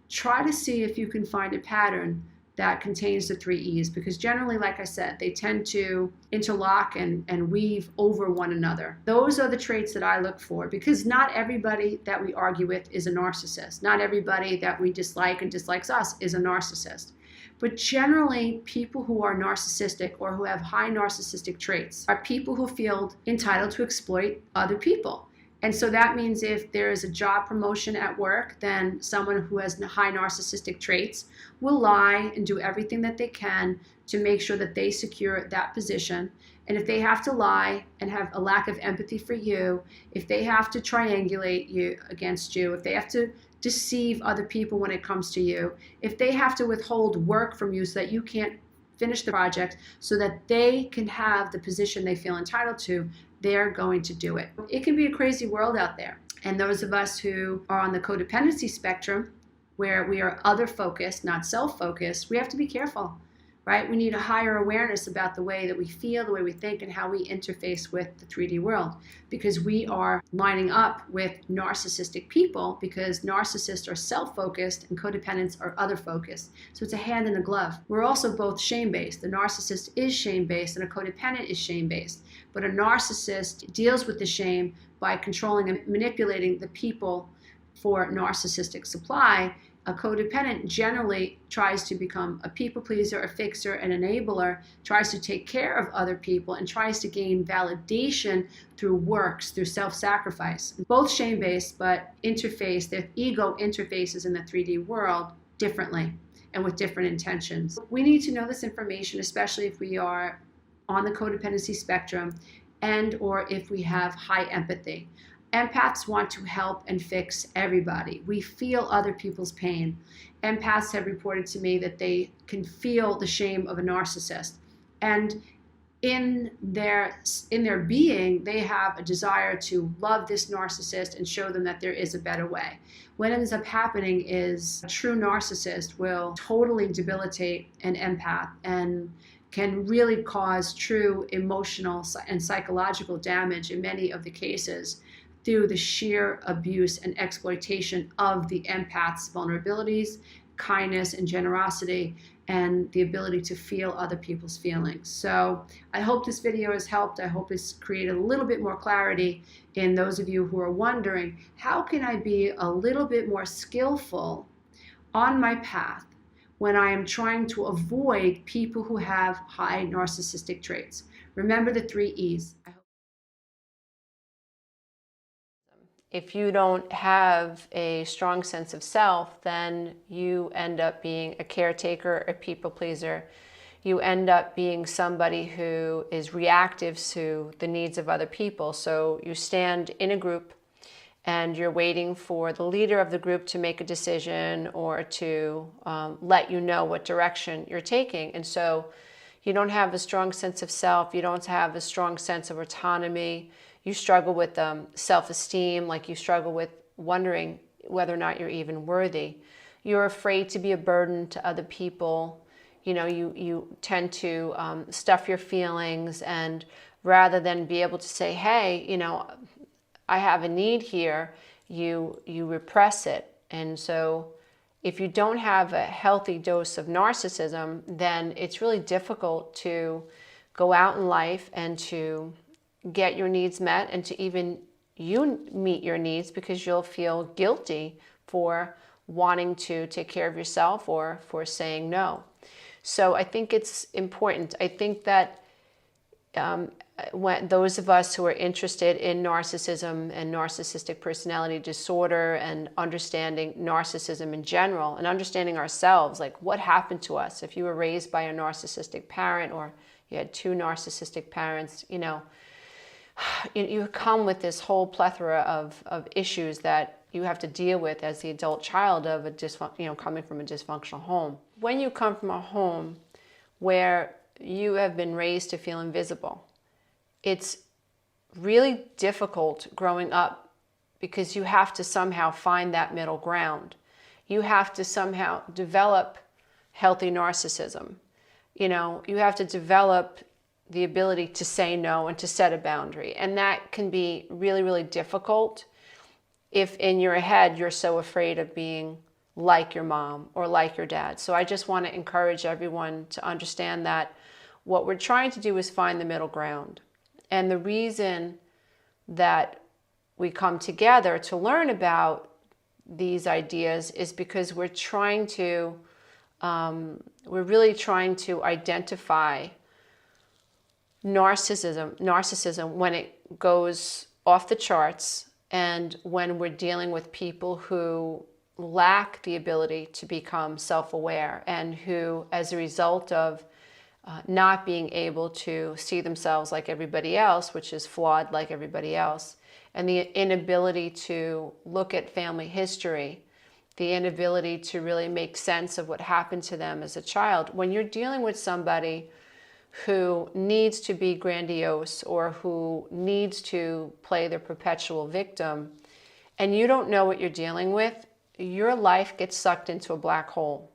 try to see if you can find a pattern that contains the 3 E's, because generally, like I said, they tend to interlock and weave over one another. Those are the traits that I look for, because not everybody that we argue with is a narcissist. Not everybody that we dislike and dislikes us is a narcissist. But generally, people who are narcissistic or who have high narcissistic traits are people who feel entitled to exploit other people. And so that means if there is a job promotion at work, then someone who has high narcissistic traits will lie and do everything that they can to make sure that they secure that position. And if they have to lie and have a lack of empathy for you, if they have to triangulate you against you, if they have to deceive other people when it comes to you, if they have to withhold work from you so that you can't finish the project so that they can have the position they feel entitled to, they're going to do it. It can be a crazy world out there. And those of us who are on the codependency spectrum, where we are other focused, not self-focused, we have to be careful, right? We need a higher awareness about the way that we feel, the way we think, and how we interface with the 3D world, because we are lining up with narcissistic people, because narcissists are self-focused and codependents are other-focused. So it's a hand in a glove. We're also both shame-based. The narcissist is shame-based and a codependent is shame-based. But a narcissist deals with the shame by controlling and manipulating the people for narcissistic supply. A codependent generally tries to become a people pleaser, a fixer, an enabler, tries to take care of other people, and tries to gain validation through works, through self-sacrifice. Both shame-based, but interface, their ego interfaces in the 3D world differently and with different intentions. We need to know this information, especially if we are on the codependency spectrum and or if we have high empathy. Empaths want to help and fix everybody. We feel other people's pain. Empaths have reported to me that they can feel the shame of a narcissist. And in their being, they have a desire to love this narcissist and show them that there is a better way. What ends up happening is a true narcissist will totally debilitate an empath and can really cause true emotional and psychological damage in many of the cases through the sheer abuse and exploitation of the empath's vulnerabilities, kindness and generosity, and the ability to feel other people's feelings. So I hope this video has helped. I hope it's created a little bit more clarity in those of you who are wondering, how can I be a little bit more skillful on my path when I am trying to avoid people who have high narcissistic traits? Remember the 3 E's. If you don't have a strong sense of self, then you end up being a caretaker, a people pleaser. You end up being somebody who is reactive to the needs of other people. So you stand in a group and you're waiting for the leader of the group to make a decision or to let you know what direction you're taking. And so you don't have a strong sense of self. You don't have a strong sense of autonomy. You struggle with self-esteem, like you struggle with wondering whether or not you're even worthy. You're afraid to be a burden to other people. You know, you tend to stuff your feelings, and rather than be able to say, hey, you know, I have a need here, you repress it. And so if you don't have a healthy dose of narcissism, then it's really difficult to go out in life and to get your needs met and to even you meet your needs, because you'll feel guilty for wanting to take care of yourself or for saying no. So I think it's important. I think that when those of us who are interested in narcissism and narcissistic personality disorder and understanding narcissism in general and understanding ourselves, like what happened to us if you were raised by a narcissistic parent or you had 2 narcissistic parents, you know, you come with this whole plethora of issues that you have to deal with as the adult child of a coming from a dysfunctional home. When you come from a home where you have been raised to feel invisible, it's really difficult growing up because you have to somehow find that middle ground. You have to somehow develop healthy narcissism. You have to develop the ability to say no and to set a boundary. And that can be really, really difficult if in your head you're so afraid of being like your mom or like your dad. So I just want to encourage everyone to understand that what we're trying to do is find the middle ground. And the reason that we come together to learn about these ideas is because we're really trying to identify narcissism when it goes off the charts, and when we're dealing with people who lack the ability to become self-aware, and who, as a result of not being able to see themselves like everybody else, which is flawed like everybody else, and the inability to look at family history, the inability to really make sense of what happened to them as a child. When you're dealing with somebody who needs to be grandiose or who needs to play the perpetual victim, and you don't know what you're dealing with, your life gets sucked into a black hole.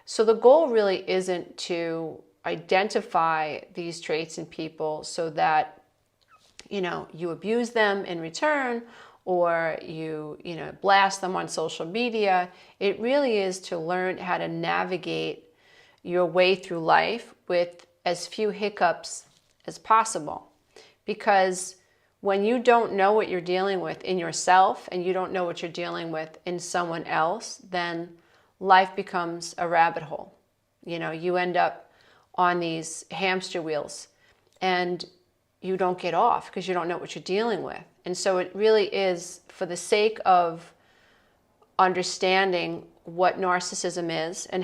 So the goal really isn't to identify these traits in people so that you abuse them in return, or you blast them on social media. It really is to learn how to navigate your way through life with as few hiccups as possible. Because when you don't know what you're dealing with in yourself, and you don't know what you're dealing with in someone else, then life becomes a rabbit hole. You end up on these hamster wheels, and you don't get off because you don't know what you're dealing with. And so it really is, for the sake of understanding what narcissism is and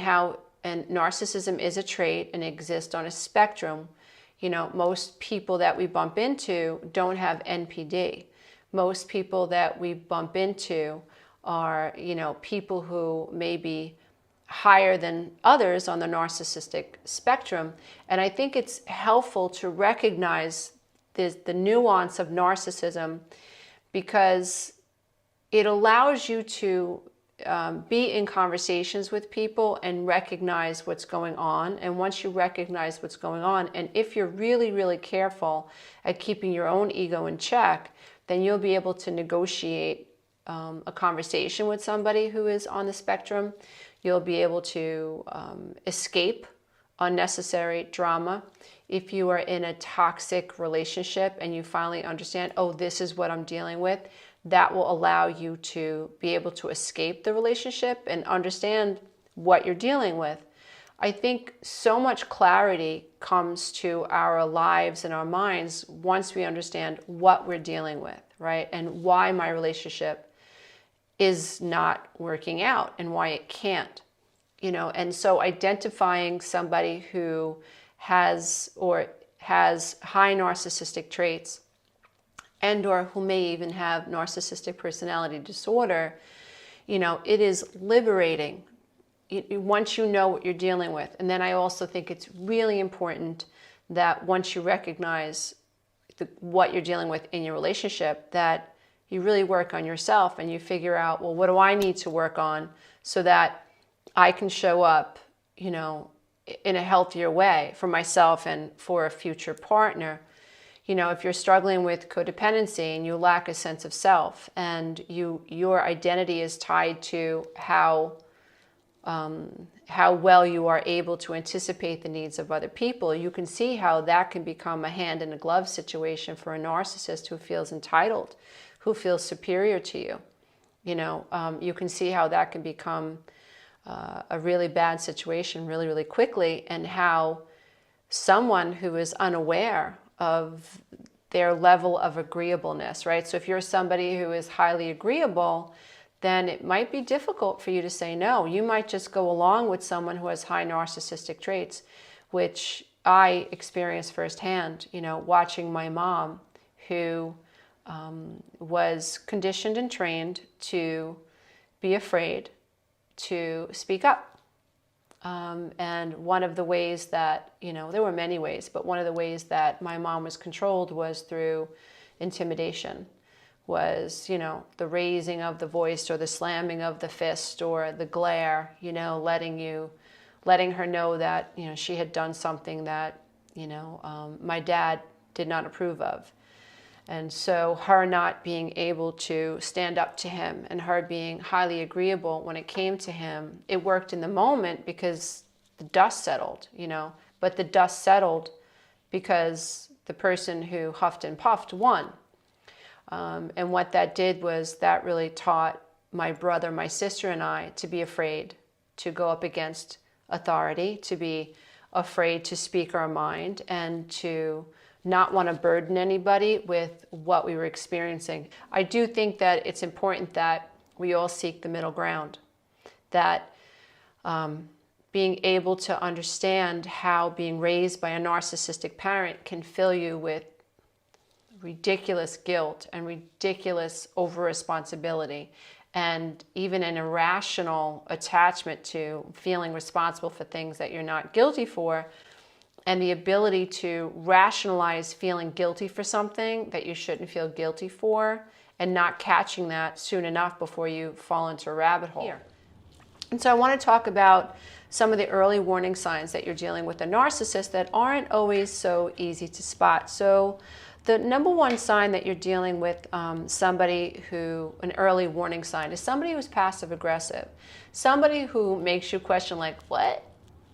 narcissism is a trait and exists on a spectrum. Most people that we bump into don't have NPD. Most people that we bump into are, people who may be higher than others on the narcissistic spectrum. And I think it's helpful to recognize the nuance of narcissism, because it allows you to be in conversations with people and recognize what's going on. And once you recognize what's going on, and if you're really, really careful at keeping your own ego in check, then you'll be able to negotiate a conversation with somebody who is on the spectrum. You'll be able to escape unnecessary drama. If you are in a toxic relationship and you finally understand, oh, this is what I'm dealing with, that will allow you to be able to escape the relationship and understand what you're dealing with. I think so much clarity comes to our lives and our minds once we understand what we're dealing with, right? And why my relationship is not working out and why it can't. And so identifying somebody who has high narcissistic traits, and or who may even have narcissistic personality disorder, it is liberating once you know what you're dealing with. And then I also think it's really important that once you recognize what you're dealing with in your relationship, that you really work on yourself and you figure out, well, what do I need to work on so that I can show up, in a healthier way for myself and for a future partner. If you're struggling with codependency and you lack a sense of self, and your identity is tied to how well you are able to anticipate the needs of other people, you can see how that can become a hand in a glove situation for a narcissist who feels entitled, who feels superior to you. You can see how that can become a really bad situation really, really quickly, and how someone who is unaware of their level of agreeableness, right? So if you're somebody who is highly agreeable, then it might be difficult for you to say no. You might just go along with someone who has high narcissistic traits, which I experienced firsthand, watching my mom, who was conditioned and trained to be afraid to speak up. And one of the ways that, there were many ways, but one of the ways that my mom was controlled was through intimidation, was, the raising of the voice or the slamming of the fist or the glare, letting her know that, she had done something that, my dad did not approve of. And so her not being able to stand up to him and her being highly agreeable when it came to him, it worked in the moment because the dust settled, but the dust settled because the person who huffed and puffed won. And what that did was that really taught my brother, my sister, and I to be afraid to go up against authority, to be afraid to speak our mind, and to not want to burden anybody with what we were experiencing. I do think that it's important that we all seek the middle ground, that being able to understand how being raised by a narcissistic parent can fill you with ridiculous guilt and ridiculous over-responsibility and even an irrational attachment to feeling responsible for things that you're not guilty for, and the ability to rationalize feeling guilty for something that you shouldn't feel guilty for and not catching that soon enough before you fall into a rabbit hole. Here. And so I want to talk about some of the early warning signs that you're dealing with a narcissist that aren't always so easy to spot. So the number one sign that you're dealing with somebody who, an early warning sign, is somebody who's passive aggressive. Somebody who makes you question, like, what?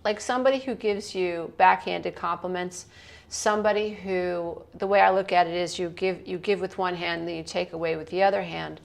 Like somebody who gives you backhanded compliments, somebody who, the way I look at it is you give with one hand and then you take away with the other hand.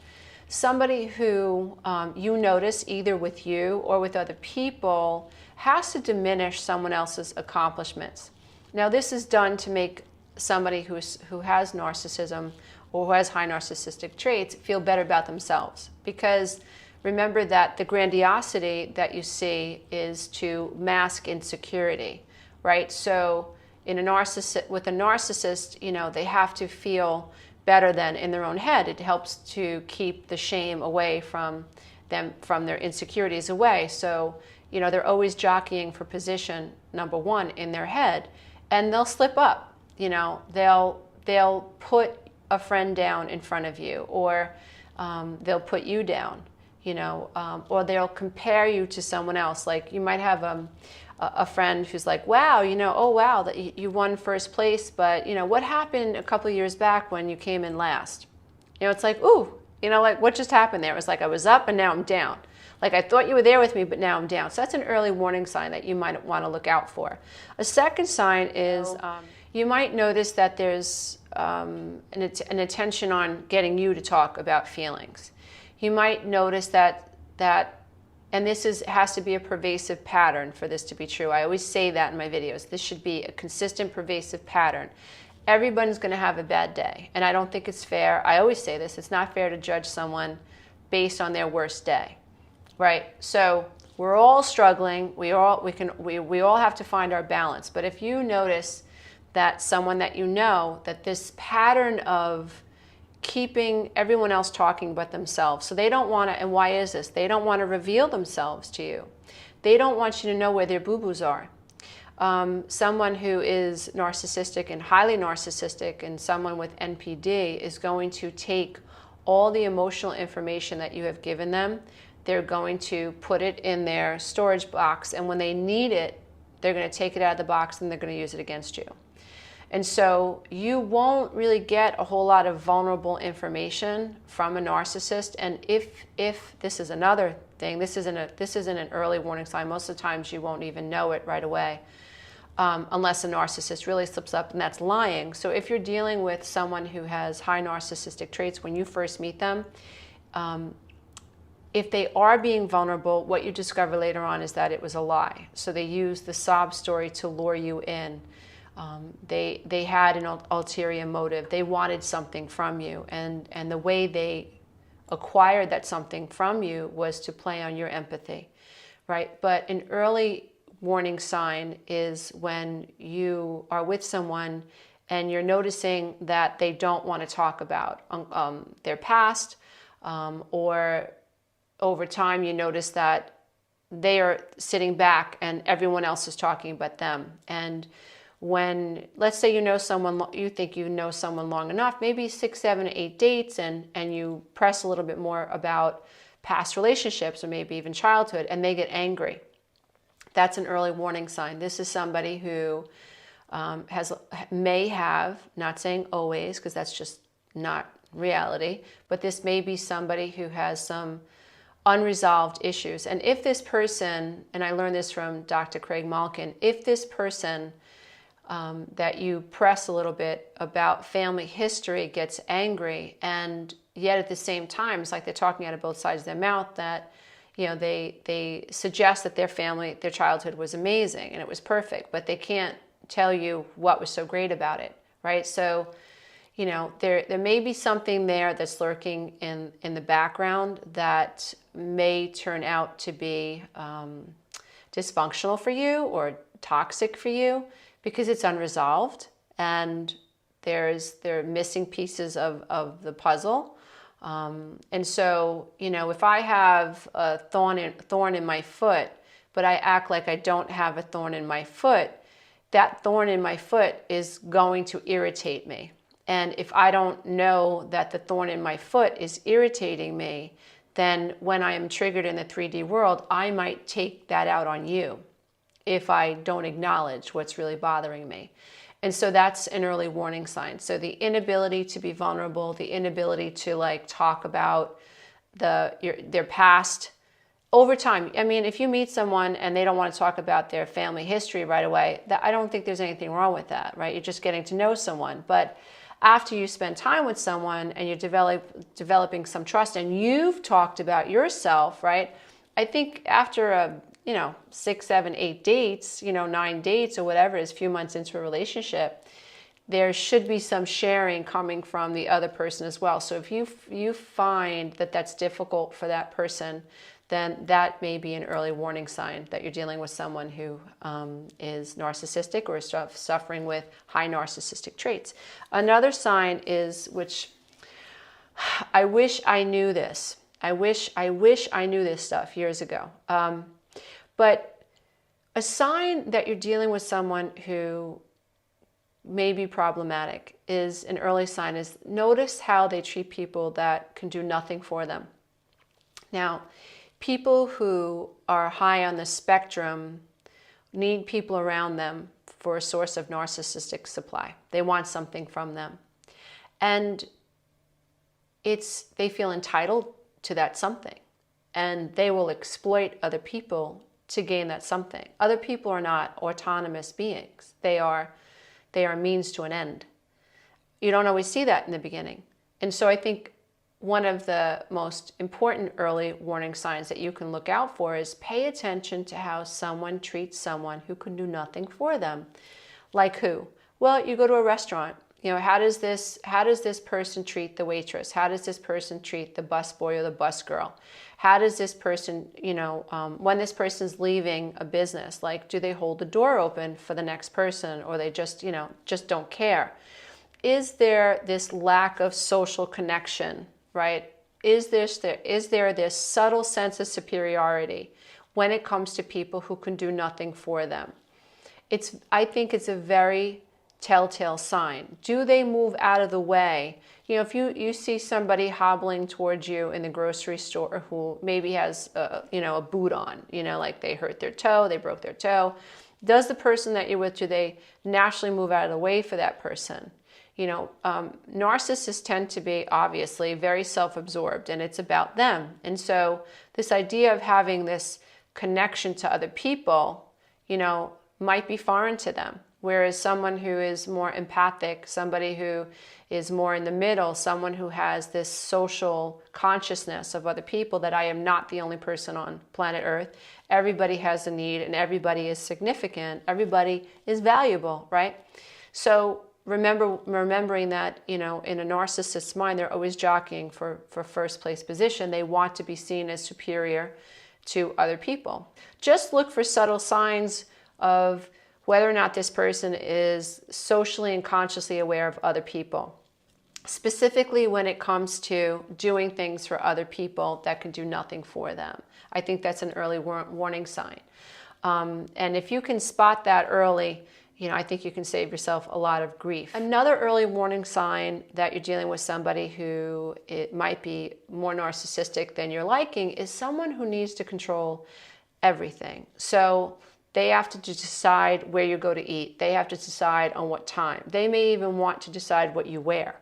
Somebody who you notice either with you or with other people has to diminish someone else's accomplishments. Now this is done to make somebody who has narcissism or who has high narcissistic traits feel better about themselves, because remember that the grandiosity that you see is to mask insecurity, right? So with a narcissist, they have to feel better than in their own head. It helps to keep the shame away from them, from their insecurities away. So, they're always jockeying for position, number one, in their head, and they'll slip up. They'll put a friend down in front of you, or they'll put you down. Or they'll compare you to someone else. Like you might have a friend who's like, wow, oh wow, that you won first place, but what happened a couple of years back when you came in last? It's like, ooh, like what just happened there? It was like I was up and now I'm down. Like I thought you were there with me, but now I'm down. So that's an early warning sign that you might want to look out for. A second sign is you might notice that there's an attention on getting you to talk about feelings. You might notice that and this has to be a pervasive pattern for this to be true. I always say that in my videos. This should be a consistent, pervasive pattern. Everybody's going to have a bad day, and I don't think it's fair. I always say this. It's not fair to judge someone based on their worst day, right? So we're all struggling. We all have to find our balance. But if you notice that someone that that this pattern of keeping everyone else talking but themselves. So they don't want to, and why is this? They don't want to reveal themselves to you. They don't want you to know where their boo-boos are. Someone who is narcissistic and highly narcissistic and someone with NPD is going to take all the emotional information that you have given them. They're going to put it in their storage box, and when they need it, they're going to take it out of the box and they're going to use it against you. And so you won't really get a whole lot of vulnerable information from a narcissist. And if this is another thing, this isn't an early warning sign. Most of the times you won't even know it right away, unless a narcissist really slips up, and that's lying. So if you're dealing with someone who has high narcissistic traits when you first meet them, if they are being vulnerable, what you discover later on is that it was a lie. So they use the sob story to lure you in. They had an ulterior motive. They wanted something from you, and the way they acquired that something from you was to play on your empathy, right? But an early warning sign is when you are with someone and you're noticing that they don't want to talk about their past, or over time you notice that they are sitting back and everyone else is talking but them. And when, let's say you think you know someone long enough, maybe 6, 7, 8 dates, and you press a little bit more about past relationships or maybe even childhood, and they get angry. That's an early warning sign. This is somebody who may have, not saying always, because that's just not reality, but this may be somebody who has some unresolved issues. And if this person, and I learned this from Dr. Craig Malkin, if this person that you press a little bit about family history gets angry, and yet at the same time, it's like they're talking out of both sides of their mouth, that they suggest that their childhood was amazing and it was perfect, but they can't tell you what was so great about it, right? So, there may be something there that's lurking in the background that may turn out to be dysfunctional for you or toxic for you, because it's unresolved and they're missing pieces of the puzzle. And so, if I have a thorn in my foot, but I act like I don't have a thorn in my foot, that thorn in my foot is going to irritate me. And if I don't know that the thorn in my foot is irritating me, then when I am triggered in the 3D world, I might take that out on you if I don't acknowledge what's really bothering me. And so that's an early warning sign. So the inability to be vulnerable, the inability to talk about their past over time. I mean, if you meet someone and they don't want to talk about their family history right away, I don't think there's anything wrong with that, right? You're just getting to know someone. But after you spend time with someone and you're developing some trust and you've talked about yourself, right? I think after 6, 7, 8 dates, 9 dates or whatever it is, a few months into a relationship, there should be some sharing coming from the other person as well. So if you find that that's difficult for that person, then that may be an early warning sign that you're dealing with someone who is narcissistic or is suffering with high narcissistic traits. Another sign is, which I wish I knew this. I wish I knew this stuff years ago. But a sign that you're dealing with someone who may be problematic is an early sign is notice how they treat people that can do nothing for them. Now, people who are high on the spectrum need people around them for a source of narcissistic supply. They want something from them. And they feel entitled to that something. And they will exploit other people to gain that something. Other people are not autonomous beings. They are means to an end. You don't always see that in the beginning. And so I think one of the most important early warning signs that you can look out for is pay attention to how someone treats someone who can do nothing for them. Like who? Well, you go to a restaurant. How does this person treat the waitress? How does this person treat the busboy or the bus girl? How does this person, when this person's leaving a business, do they hold the door open for the next person, or they just don't care? Is there this lack of social connection, right? Is there this subtle sense of superiority when it comes to people who can do nothing for them? I think it's a very telltale sign. Do they move out of the way? If you see somebody hobbling towards you in the grocery store who maybe has a boot on, like they hurt their toe, they broke their toe, does the person that you're with, do they naturally move out of the way for that person? Narcissists tend to be obviously very self-absorbed, and it's about them. And so this idea of having this connection to other people, might be foreign to them. Whereas someone who is more empathic, somebody who is more in the middle, someone who has this social consciousness of other people, that I am not the only person on planet Earth. Everybody has a need and everybody is significant. Everybody is valuable, right? So remembering that, in a narcissist's mind, they're always jockeying for first place position. They want to be seen as superior to other people. Just look for subtle signs of whether or not this person is socially and consciously aware of other people, specifically when it comes to doing things for other people that can do nothing for them. I think that's an early warning sign. And if you can spot that early, I think you can save yourself a lot of grief. Another early warning sign that you're dealing with somebody who it might be more narcissistic than you're liking is someone who needs to control everything. So they have to decide where you go to eat. They have to decide on what time. They may even want to decide what you wear.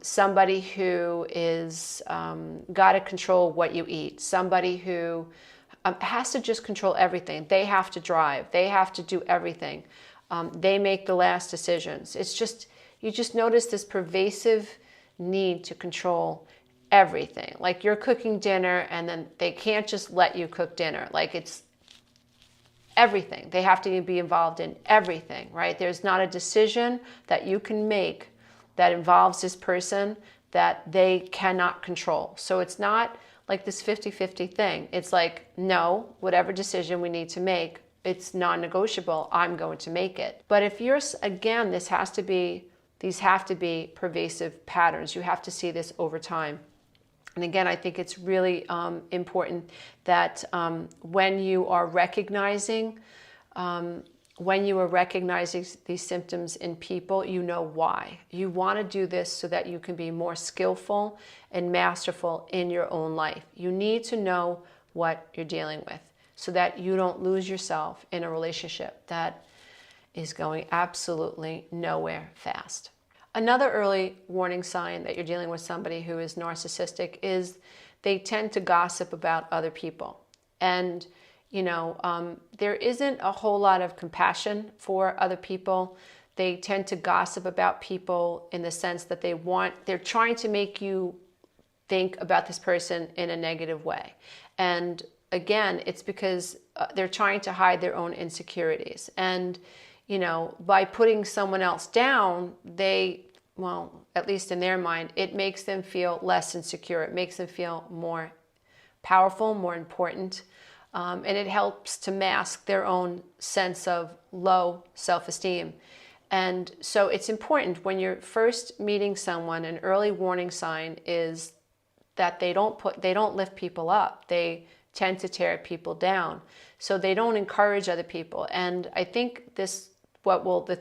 Somebody who is got to control what you eat. Somebody who has to just control everything. They have to drive. They have to do everything. They make the last decisions. It's just, you just notice this pervasive need to control everything. Like you're cooking dinner and then they can't just let you cook dinner. Like it's everything. They have to be involved in everything, right? There's not a decision that you can make that involves this person that they cannot control. So it's not like this 50-50 thing. It's like, no, whatever decision we need to make, it's non-negotiable. I'm going to make it. But if you're, again, these have to be pervasive patterns. You have to see this over time. And again, I think it's really important that when you are recognizing these symptoms in people, you know why. You want to do this so that you can be more skillful and masterful in your own life. You need to know what you're dealing with so that you don't lose yourself in a relationship that is going absolutely nowhere fast. Another early warning sign that you're dealing with somebody who is narcissistic is they tend to gossip about other people. And there isn't a whole lot of compassion for other people. They tend to gossip about people in the sense that they're trying to make you think about this person in a negative way. And again, it's because they're trying to hide their own insecurities. And, by putting someone else down, at least in their mind, it makes them feel less insecure. It makes them feel more powerful, more important. And it helps to mask their own sense of low self-esteem. And so it's important when you're first meeting someone, an early warning sign is that they don't lift people up. They tend to tear people down. So they don't encourage other people. And I think the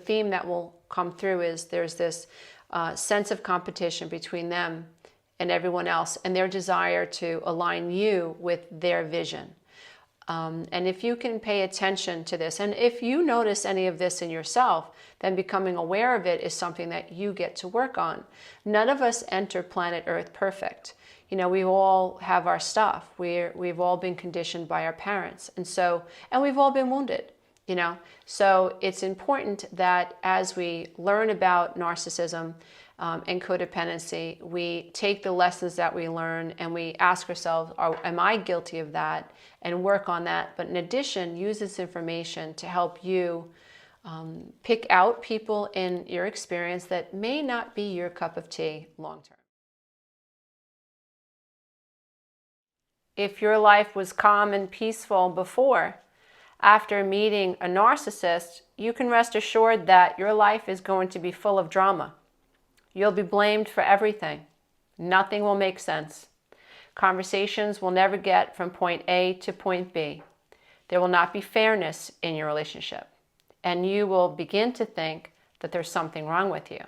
theme that will come through is there's this sense of competition between them and everyone else and their desire to align you with their vision. And if you can pay attention to this, and if you notice any of this in yourself, then becoming aware of it is something that you get to work on. None of us enter planet Earth perfect. We all have our stuff. We've all been conditioned by our parents. And we've all been wounded, So it's important that as we learn about narcissism and codependency, we take the lessons that we learn and we ask ourselves, am I guilty of that? And work on that. But in addition, use this information to help you pick out people in your experience that may not be your cup of tea long term. If your life was calm and peaceful before, after meeting a narcissist, you can rest assured that your life is going to be full of drama. You'll be blamed for everything. Nothing will make sense. Conversations will never get from point A to point B. There will not be fairness in your relationship. And you will begin to think that there's something wrong with you.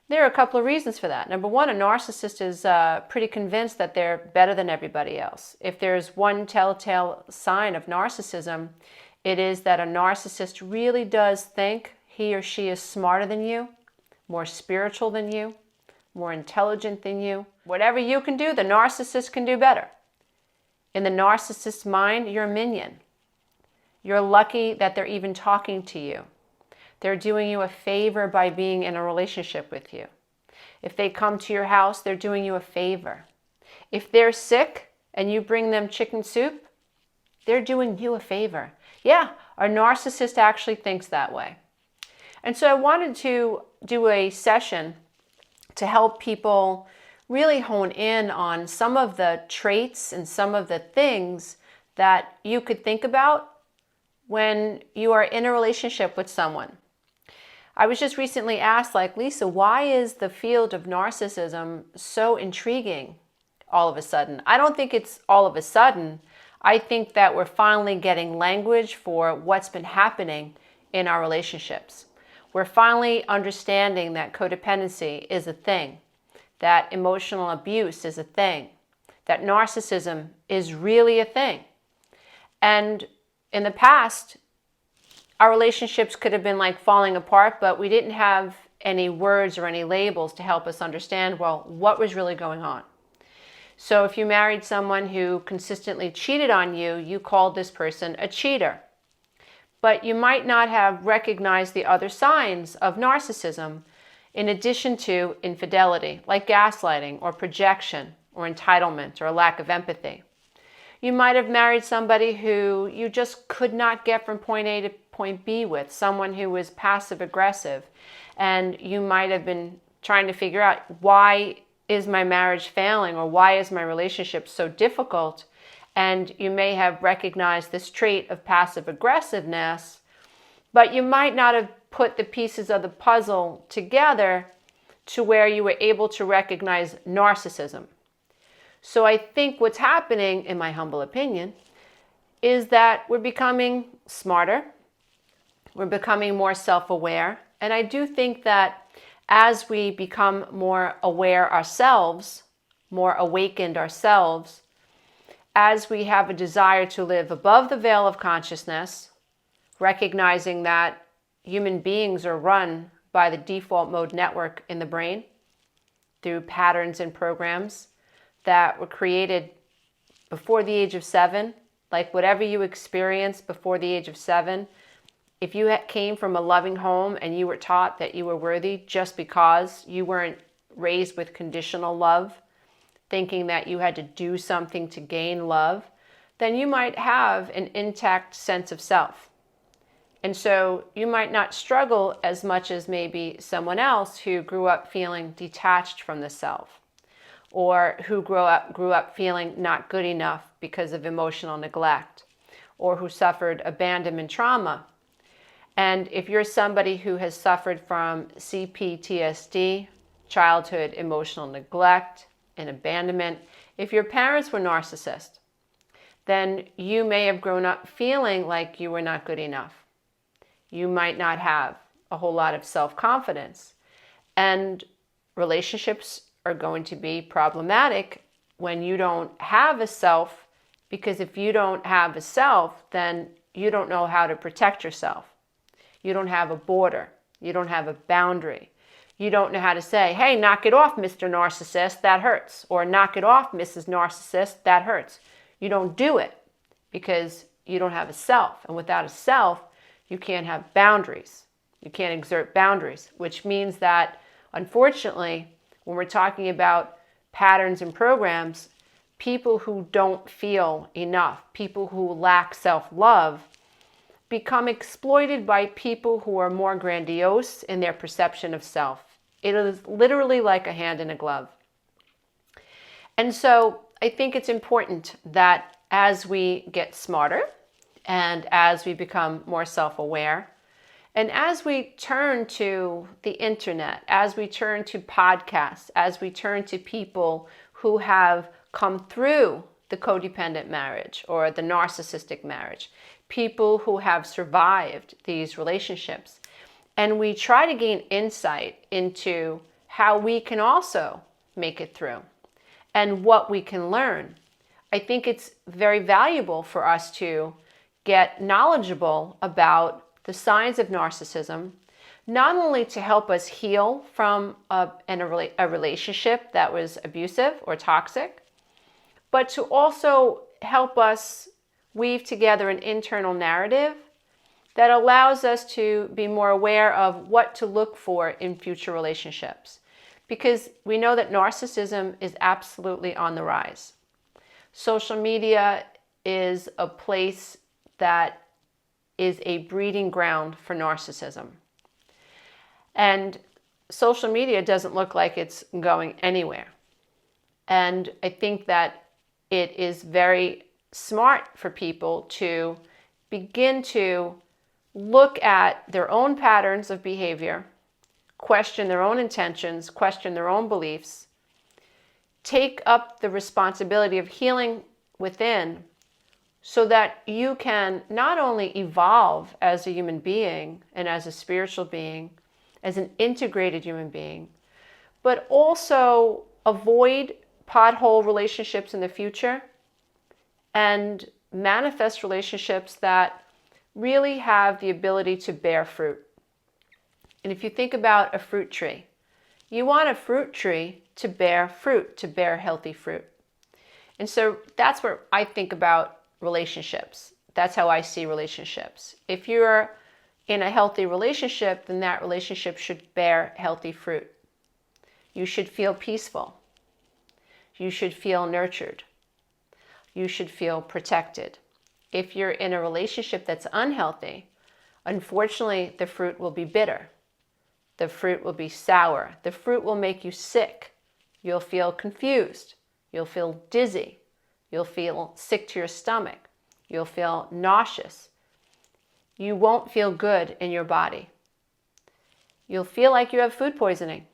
There are a couple of reasons for that. Number one, a narcissist is pretty convinced that they're better than everybody else. If there's one telltale sign of narcissism, it is that a narcissist really does think he or she is smarter than you, more spiritual than you, more intelligent than you. Whatever you can do, the narcissist can do better. In the narcissist's mind, you're a minion. You're lucky that they're even talking to you. They're doing you a favor by being in a relationship with you. If they come to your house, they're doing you a favor. If they're sick and you bring them chicken soup, they're doing you a favor. Yeah, a narcissist actually thinks that way. And so I wanted to do a session to help people really hone in on some of the traits and some of the things that you could think about when you are in a relationship with someone. I was just recently asked, like, Lisa, why is the field of narcissism so intriguing all of a sudden? I don't think it's all of a sudden. I think that we're finally getting language for what's been happening in our relationships. We're finally understanding that codependency is a thing, that emotional abuse is a thing, that narcissism is really a thing. And in the past, our relationships could have been like falling apart, but we didn't have any words or any labels to help us understand, well, what was really going on. So if you married someone who consistently cheated on you, you called this person a cheater. But you might not have recognized the other signs of narcissism in addition to infidelity, like gaslighting or projection or entitlement or a lack of empathy. You might have married somebody who you just could not get from point A to point B with, someone who was passive aggressive, and you might have been trying to figure out, why is my marriage failing, or why is my relationship so difficult? And you may have recognized this trait of passive aggressiveness, but you might not have put the pieces of the puzzle together to where you were able to recognize narcissism. So I think what's happening, in my humble opinion, is that we're becoming smarter, we're becoming more self-aware, and I do think that as we become more aware ourselves, more awakened ourselves, as we have a desire to live above the veil of consciousness, recognizing that human beings are run by the default mode network in the brain through patterns and programs that were created before the age of 7, like whatever you experienced before the age of 7, if you came from a loving home and you were taught that you were worthy just because you weren't raised with conditional love, thinking that you had to do something to gain love, then you might have an intact sense of self. And so you might not struggle as much as maybe someone else who grew up feeling detached from the self, or who grew up feeling not good enough because of emotional neglect, or who suffered abandonment trauma. And if you're somebody who has suffered from CPTSD, childhood emotional neglect and abandonment, if your parents were narcissists, then you may have grown up feeling like you were not good enough. You might not have a whole lot of self-confidence. And relationships are going to be problematic when you don't have a self, because if you don't have a self, then you don't know how to protect yourself. You don't have a border. You don't have a boundary. You don't know how to say, hey, knock it off, Mr. Narcissist, that hurts. Or knock it off, Mrs. Narcissist, that hurts. You don't do it because you don't have a self. And without a self, you can't have boundaries. You can't exert boundaries, which means that, unfortunately, when we're talking about patterns and programs, people who don't feel enough, people who lack self-love, become exploited by people who are more grandiose in their perception of self. It is literally like a hand in a glove. And so I think it's important that as we get smarter and as we become more self-aware, and as we turn to the internet, as we turn to podcasts, as we turn to people who have come through the codependent marriage or the narcissistic marriage, people who have survived these relationships, and we try to gain insight into how we can also make it through and what we can learn, I think it's very valuable for us to get knowledgeable about the signs of narcissism, not only to help us heal from a relationship that was abusive or toxic, but to also help us weave together an internal narrative that allows us to be more aware of what to look for in future relationships. Because we know that narcissism is absolutely on the rise. Social media is a place that is a breeding ground for narcissism. And social media doesn't look like it's going anywhere. And I think that it is very smart for people to begin to look at their own patterns of behavior, question their own intentions, question their own beliefs, take up the responsibility of healing within so that you can not only evolve as a human being and as a spiritual being, as an integrated human being, but also avoid pothole relationships in the future and manifest relationships that really have the ability to bear fruit. And if you think about a fruit tree, you want a fruit tree to bear fruit, to bear healthy fruit. And so that's what I think about relationships. That's how I see relationships. If you're in a healthy relationship, then that relationship should bear healthy fruit. You should feel peaceful. You should feel nurtured. You should feel protected. If you're in a relationship that's unhealthy, unfortunately, the fruit will be bitter. The fruit will be sour. The fruit will make you sick. You'll feel confused. You'll feel dizzy. You'll feel sick to your stomach. You'll feel nauseous. You won't feel good in your body. You'll feel like you have food poisoning.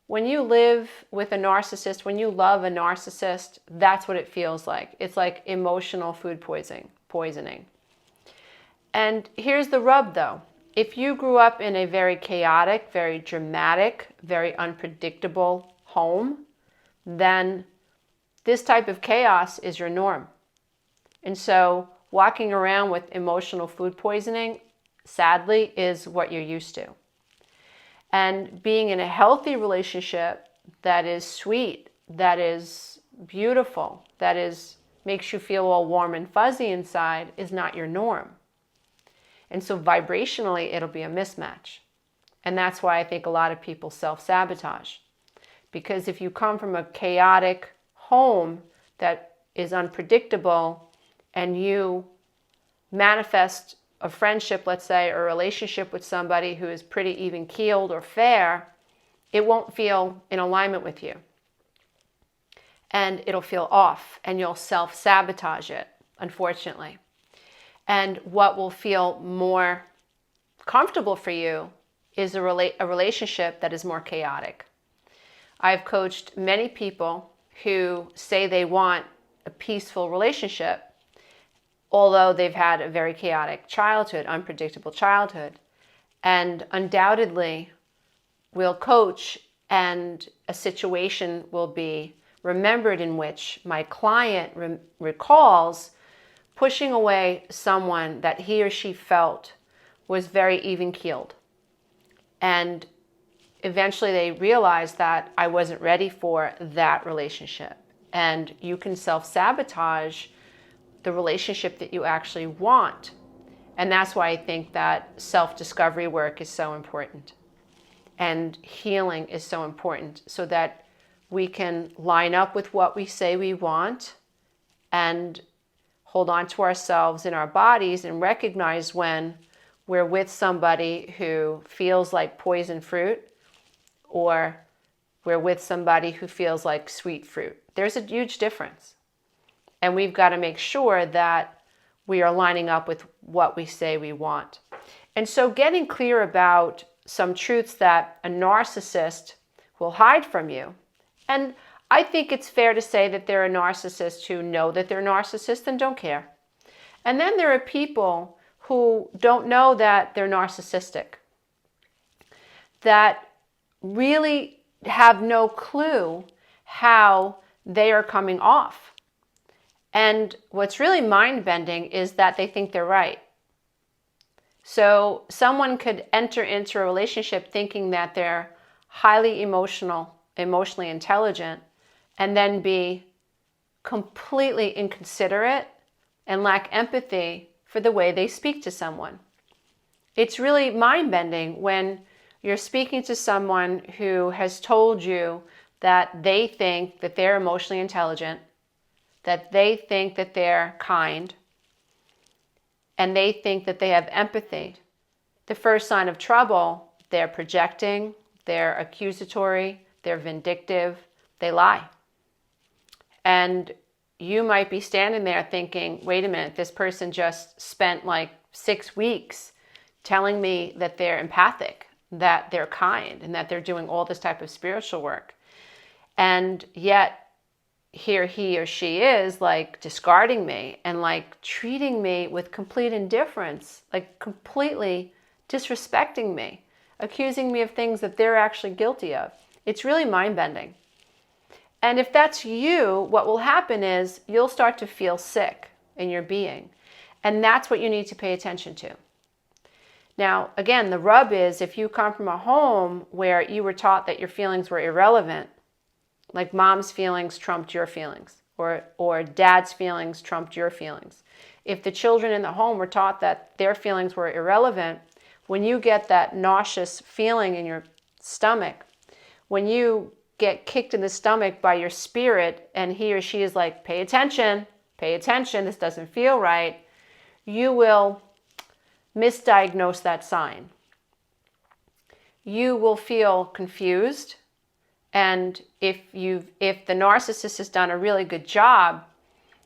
When you live with a narcissist, when you love a narcissist, that's what it feels like. It's like emotional food poisoning. And here's the rub though. If you grew up in a very chaotic, very dramatic, very unpredictable home, then this type of chaos is your norm. And so walking around with emotional food poisoning, sadly, is what you're used to. And being in a healthy relationship that is sweet, that is beautiful, makes you feel all warm and fuzzy inside is not your norm. And so vibrationally, it'll be a mismatch. And that's why I think a lot of people self-sabotage. Because if you come from a chaotic home that is unpredictable and you manifest a friendship, let's say, or a relationship with somebody who is pretty even-keeled or fair, it won't feel in alignment with you. And it'll feel off, and you'll self-sabotage it, unfortunately. And what will feel more comfortable for you is a relationship that is more chaotic. I've coached many people who say they want a peaceful relationship, although they've had a very chaotic childhood, unpredictable childhood. And undoubtedly, we'll coach and a situation will be remembered in which my client recalls pushing away someone that he or she felt was very even-keeled. And eventually they realized that I wasn't ready for that relationship. And you can self-sabotage the relationship that you actually want. And that's why I think that self-discovery work is so important. And healing is so important so that we can line up with what we say we want and hold on to ourselves in our bodies and recognize when we're with somebody who feels like poison fruit or we're with somebody who feels like sweet fruit. There's a huge difference. And we've got to make sure that we are lining up with what we say we want. And so getting clear about some truths that a narcissist will hide from you. And I think it's fair to say that there are narcissists who know that they're narcissists and don't care. And then there are people who don't know that they're narcissistic, that really have no clue how they are coming off. And what's really mind-bending is that they think they're right. So someone could enter into a relationship thinking that they're highly emotionally intelligent, and then be completely inconsiderate and lack empathy for the way they speak to someone. It's really mind-bending when you're speaking to someone who has told you that they think that they're emotionally intelligent, that they think that they're kind, and they think that they have empathy. The first sign of trouble, they're projecting, they're accusatory, they're vindictive, they lie. And you might be standing there thinking, wait a minute, this person just spent like 6 weeks telling me that they're empathic, that they're kind, and that they're doing all this type of spiritual work. And yet here he or she is like discarding me and like treating me with complete indifference, like completely disrespecting me, accusing me of things that they're actually guilty of. It's really mind-bending. And if that's you, what will happen is you'll start to feel sick in your being. And that's what you need to pay attention to. Now, again, the rub is if you come from a home where you were taught that your feelings were irrelevant, like mom's feelings trumped your feelings, or dad's feelings trumped your feelings. If the children in the home were taught that their feelings were irrelevant, when you get that nauseous feeling in your stomach, when you get kicked in the stomach by your spirit and he or she is like, pay attention, this doesn't feel right, you will misdiagnose that sign. You will feel confused, and if the narcissist has done a really good job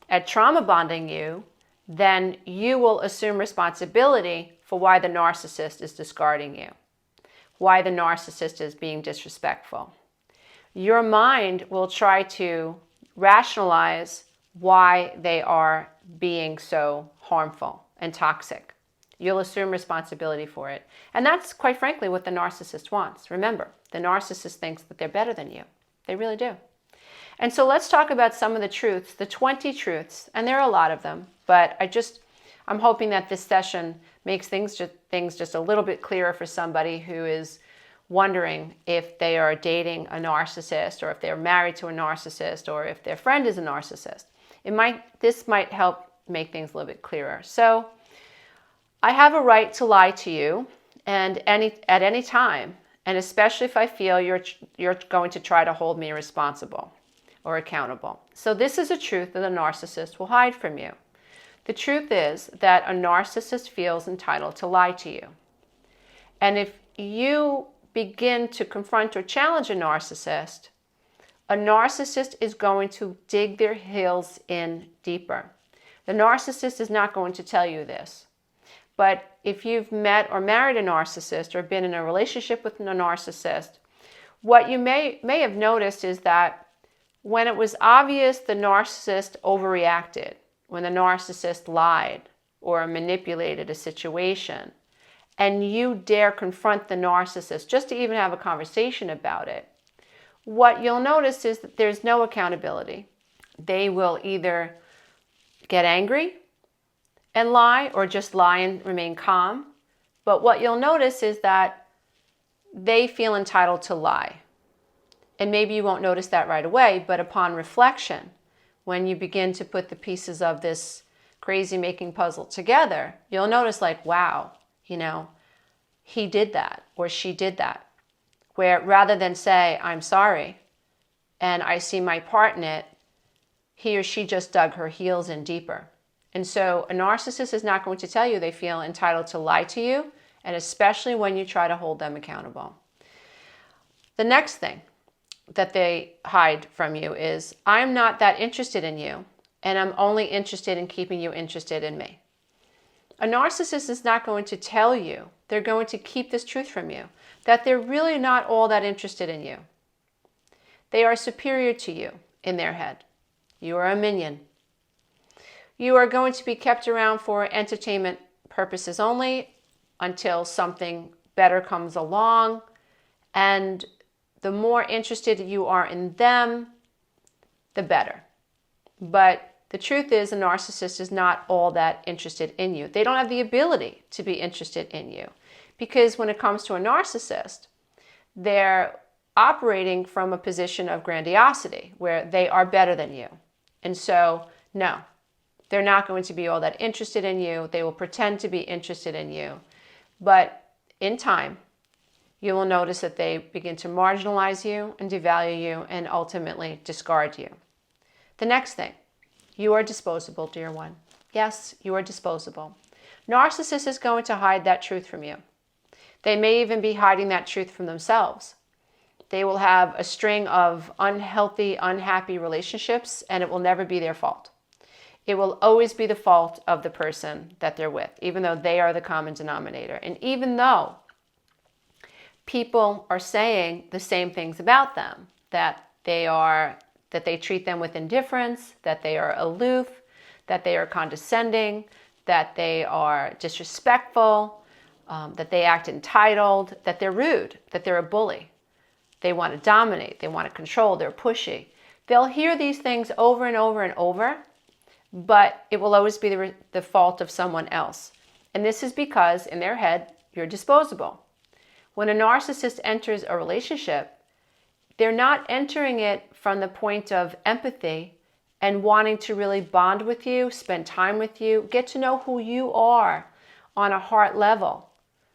at trauma bonding you, then you will assume responsibility for why the narcissist is discarding you, why the narcissist is being disrespectful. Your mind will try to rationalize why they are being so harmful and toxic. You'll assume responsibility for it. And that's, quite frankly, what the narcissist wants. Remember, the narcissist thinks that they're better than you. They really do. And so let's talk about some of the truths, the 20 truths, and there are a lot of them, but I'm hoping that this session makes things just a little bit clearer for somebody who is wondering if they are dating a narcissist, or if they're married to a narcissist, or if their friend is a narcissist. This might help make things a little bit clearer. So I have a right to lie to you at any time, and especially if I feel you're going to try to hold me responsible or accountable. So this is a truth that a narcissist will hide from you. The truth is that a narcissist feels entitled to lie to you. And if you begin to confront or challenge a narcissist is going to dig their heels in deeper. The narcissist is not going to tell you this. But if you've met or married a narcissist or been in a relationship with a narcissist, what you may have noticed is that when it was obvious the narcissist overreacted, when the narcissist lied or manipulated a situation, and you dare confront the narcissist just to even have a conversation about it, what you'll notice is that there's no accountability. They will either get angry and lie, or just lie and remain calm. But what you'll notice is that they feel entitled to lie. And maybe you won't notice that right away, but upon reflection, when you begin to put the pieces of this crazy-making puzzle together, you'll notice like, wow, he did that or she did that. Where rather than say, I'm sorry, and I see my part in it, he or she just dug her heels in deeper. And so a narcissist is not going to tell you they feel entitled to lie to you, and especially when you try to hold them accountable. The next thing that they hide from you is, I'm not that interested in you, and I'm only interested in keeping you interested in me. A narcissist is not going to tell you, they're going to keep this truth from you, that they're really not all that interested in you. They are superior to you in their head. You are a minion. You are going to be kept around for entertainment purposes only until something better comes along. And the more interested you are in them, the better. But the truth is, a narcissist is not all that interested in you. They don't have the ability to be interested in you. Because when it comes to a narcissist, they're operating from a position of grandiosity where they are better than you. And so, no, they're not going to be all that interested in you. They will pretend to be interested in you. But in time, you will notice that they begin to marginalize you and devalue you and ultimately discard you. The next thing, you are disposable, dear one. Yes, you are disposable. Narcissist is going to hide that truth from you. They may even be hiding that truth from themselves. They will have a string of unhealthy, unhappy relationships, and it will never be their fault. It will always be the fault of the person that they're with, even though they are the common denominator. And even though people are saying the same things about them, that they treat them with indifference, that they are aloof, that they are condescending, that they are disrespectful, that they act entitled, that they're rude, that they're a bully. They want to dominate, they want to control, they're pushy. They'll hear these things over and over and over, but it will always be the fault of someone else. And this is because in their head, you're disposable. When a narcissist enters a relationship, they're not entering it from the point of empathy and wanting to really bond with you, spend time with you, get to know who you are on a heart level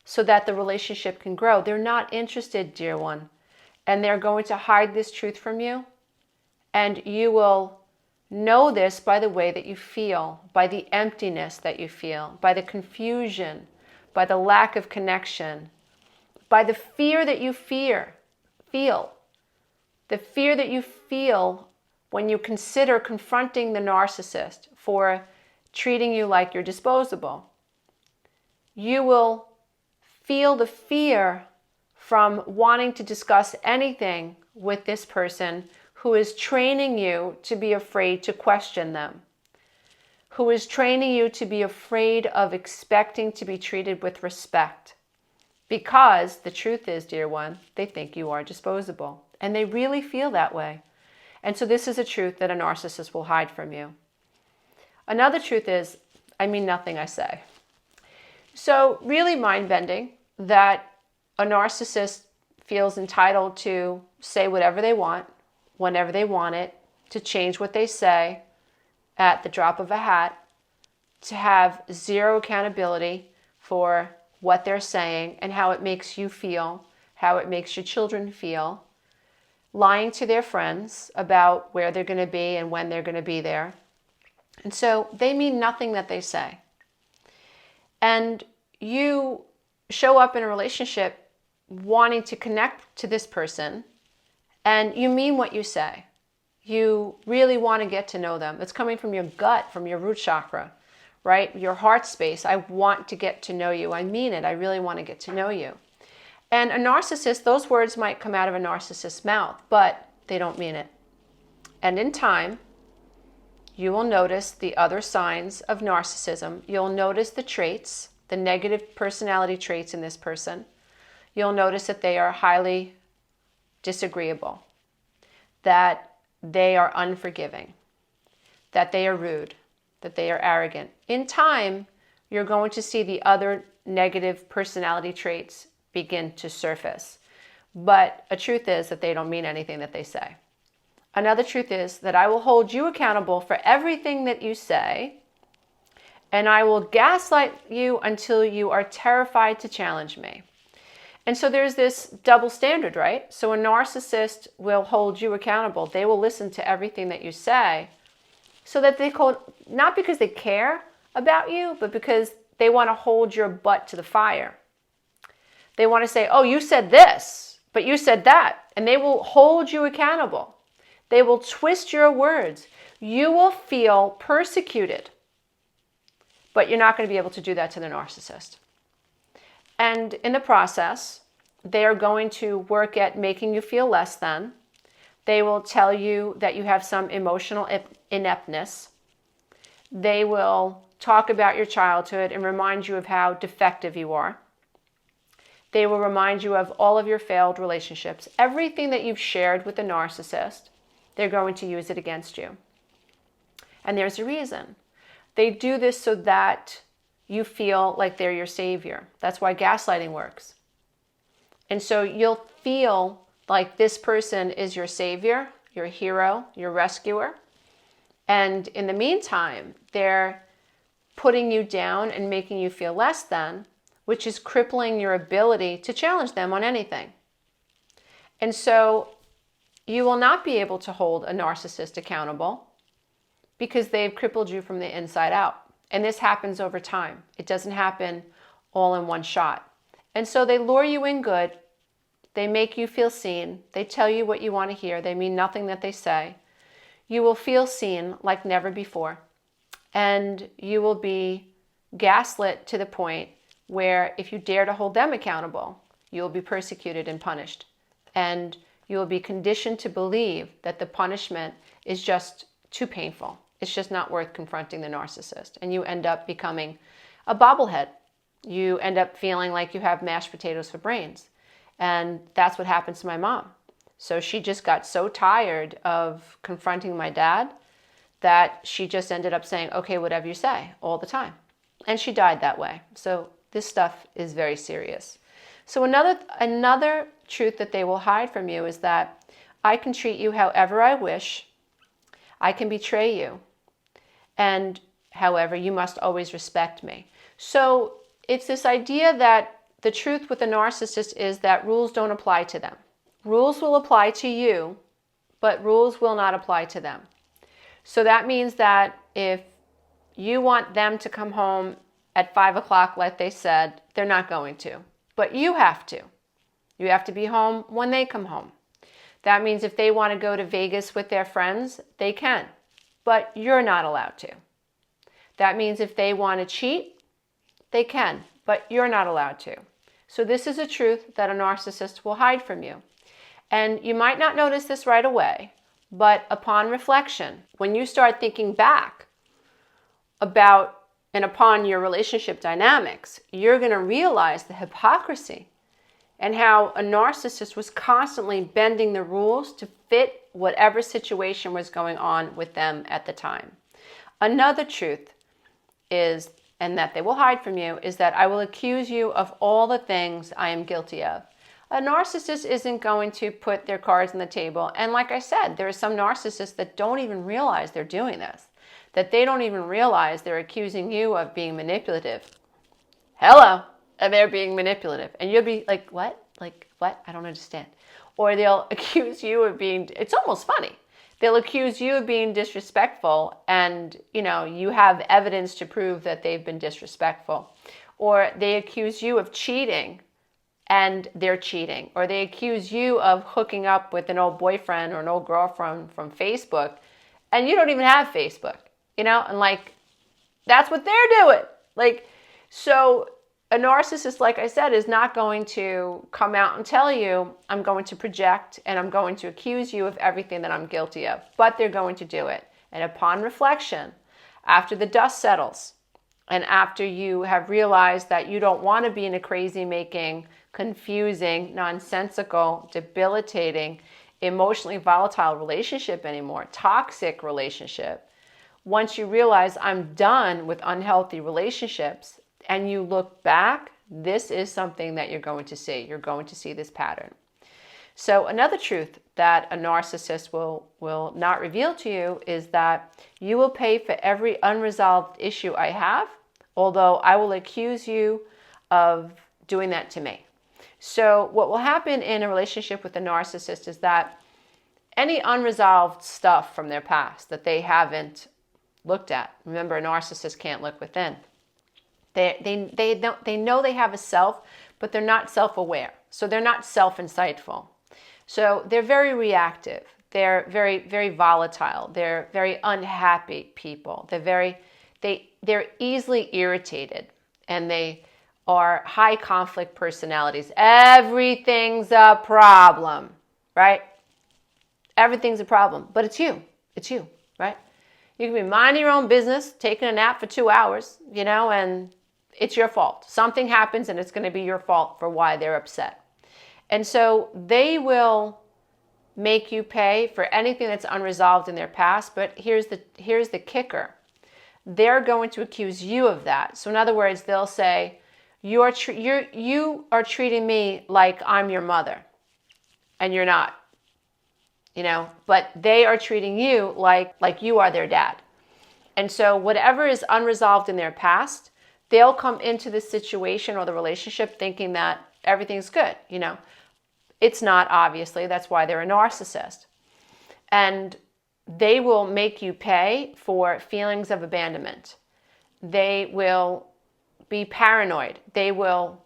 so that the relationship can grow. They're not interested, dear one. And they're going to hide this truth from you. And you will know this by the way that you feel, by the emptiness that you feel, by the confusion, by the lack of connection, by the fear that you feel. The fear that you feel when you consider confronting the narcissist for treating you like you're disposable. You will feel the fear from wanting to discuss anything with this person who is training you to be afraid to question them, who is training you to be afraid of expecting to be treated with respect. Because the truth is, dear one, they think you are disposable. And they really feel that way. And so this is a truth that a narcissist will hide from you. Another truth is, I mean nothing I say. So really mind-bending that a narcissist feels entitled to say whatever they want, whenever they want it, to change what they say at the drop of a hat, to have zero accountability for what they're saying and how it makes you feel, how it makes your children feel, lying to their friends about where they're going to be and when they're going to be there. And so they mean nothing that they say. And you show up in a relationship wanting to connect to this person, and you mean what you say. You really want to get to know them. It's coming from your gut, from your root chakra, right? Your heart space. I want to get to know you. I mean it. I really want to get to know you. And a narcissist, those words might come out of a narcissist's mouth, but they don't mean it. And in time, you will notice the other signs of narcissism. You'll notice the traits, the negative personality traits in this person. You'll notice that they are highly disagreeable, that they are unforgiving, that they are rude, that they are arrogant. In time, you're going to see the other negative personality traits begin to surface. But a truth is that they don't mean anything that they say. Another truth is that I will hold you accountable for everything that you say, and I will gaslight you until you are terrified to challenge me. And so there's this double standard, right? So a narcissist will hold you accountable. They will listen to everything that you say so that not because they care about you, but because they want to hold your butt to the fire. They want to say, oh, you said this, but you said that. And they will hold you accountable. They will twist your words. You will feel persecuted, but you're not going to be able to do that to the narcissist. And in the process, they are going to work at making you feel less than. They will tell you that you have some emotional ineptness. They will talk about your childhood and remind you of how defective you are. They will remind you of all of your failed relationships. Everything that you've shared with the narcissist, they're going to use it against you. And there's a reason. They do this so that you feel like they're your savior. That's why gaslighting works. And so you'll feel like this person is your savior, your hero, your rescuer. And in the meantime, they're putting you down and making you feel less than, which is crippling your ability to challenge them on anything. And so you will not be able to hold a narcissist accountable because they've crippled you from the inside out. And this happens over time. It doesn't happen all in one shot. And so they lure you in good They make you feel seen. They tell you what you want to hear. They mean nothing that they say. You will feel seen like never before. And you will be gaslit to the point where if you dare to hold them accountable, you will be persecuted and punished. And you will be conditioned to believe that the punishment is just too painful. It's just not worth confronting the narcissist. And you end up becoming a bobblehead. You end up feeling like you have mashed potatoes for brains. And that's what happens to my mom. So she just got so tired of confronting my dad that she just ended up saying, okay, whatever you say, all the time. And she died that way. So this stuff is very serious. So another truth that they will hide from you is that I can treat you however I wish. I can betray you. And however, you must always respect me. So it's this idea that the truth with a narcissist is that rules don't apply to them. Rules will apply to you, but rules will not apply to them. So that means that if you want them to come home at 5 o'clock, like they said, they're not going to. But you have to. You have to be home when they come home. That means if they want to go to Vegas with their friends, they can. But you're not allowed to. That means if they want to cheat, they can. But you're not allowed to. So this is a truth that a narcissist will hide from you. And you might not notice this right away, but upon reflection, when you start thinking back about and upon your relationship dynamics, you're going to realize the hypocrisy and how a narcissist was constantly bending the rules to fit whatever situation was going on with them at the time. Another truth is, and that they will hide from you, is that I will accuse you of all the things I am guilty of. A narcissist isn't going to put their cards on the table. And like I said, there are some narcissists that don't even realize they're doing this, that they don't even realize they're accusing you of being manipulative. Hello, and they're being manipulative. And you'll be like, what? Like, what? I don't understand. Or they'll accuse you of being, it's almost funny. They'll accuse you of being disrespectful and, you have evidence to prove that they've been disrespectful. Or they accuse you of cheating and they're cheating. Or they accuse you of hooking up with an old boyfriend or an old girlfriend from Facebook and you don't even have Facebook, and like, that's what they're doing. So a narcissist, like I said, is not going to come out and tell you, I'm going to project and I'm going to accuse you of everything that I'm guilty of, but they're going to do it. And upon reflection, after the dust settles, and after you have realized that you don't want to be in a crazy-making, confusing, nonsensical, debilitating, emotionally volatile relationship anymore, toxic relationship, once you realize I'm done with unhealthy relationships, and you look back, this is something that you're going to see. You're going to see this pattern. So another truth that a narcissist will not reveal to you is that you will pay for every unresolved issue I have, although I will accuse you of doing that to me. So what will happen in a relationship with a narcissist is that any unresolved stuff from their past that they haven't looked at, remember, a narcissist can't look within. They know they have a self, but they're not self-aware. So they're not self-insightful. So they're very reactive. They're very, very volatile. They're very unhappy people. They're easily irritated, and they are high conflict personalities. Everything's a problem, right? Everything's a problem, but it's you. It's you, right? You can be minding your own business, taking a nap for 2 hours, and it's your fault. Something happens and it's going to be your fault for why they're upset. And so they will make you pay for anything that's unresolved in their past, but here's the kicker. They're going to accuse you of that. So in other words, they'll say, you are treating me like I'm your mother, and you're not. But they are treating you like you are their dad. And so whatever is unresolved in their past, they'll come into the situation or the relationship thinking that everything's good, It's not, obviously. That's why they're a narcissist. And they will make you pay for feelings of abandonment. They will be paranoid. They will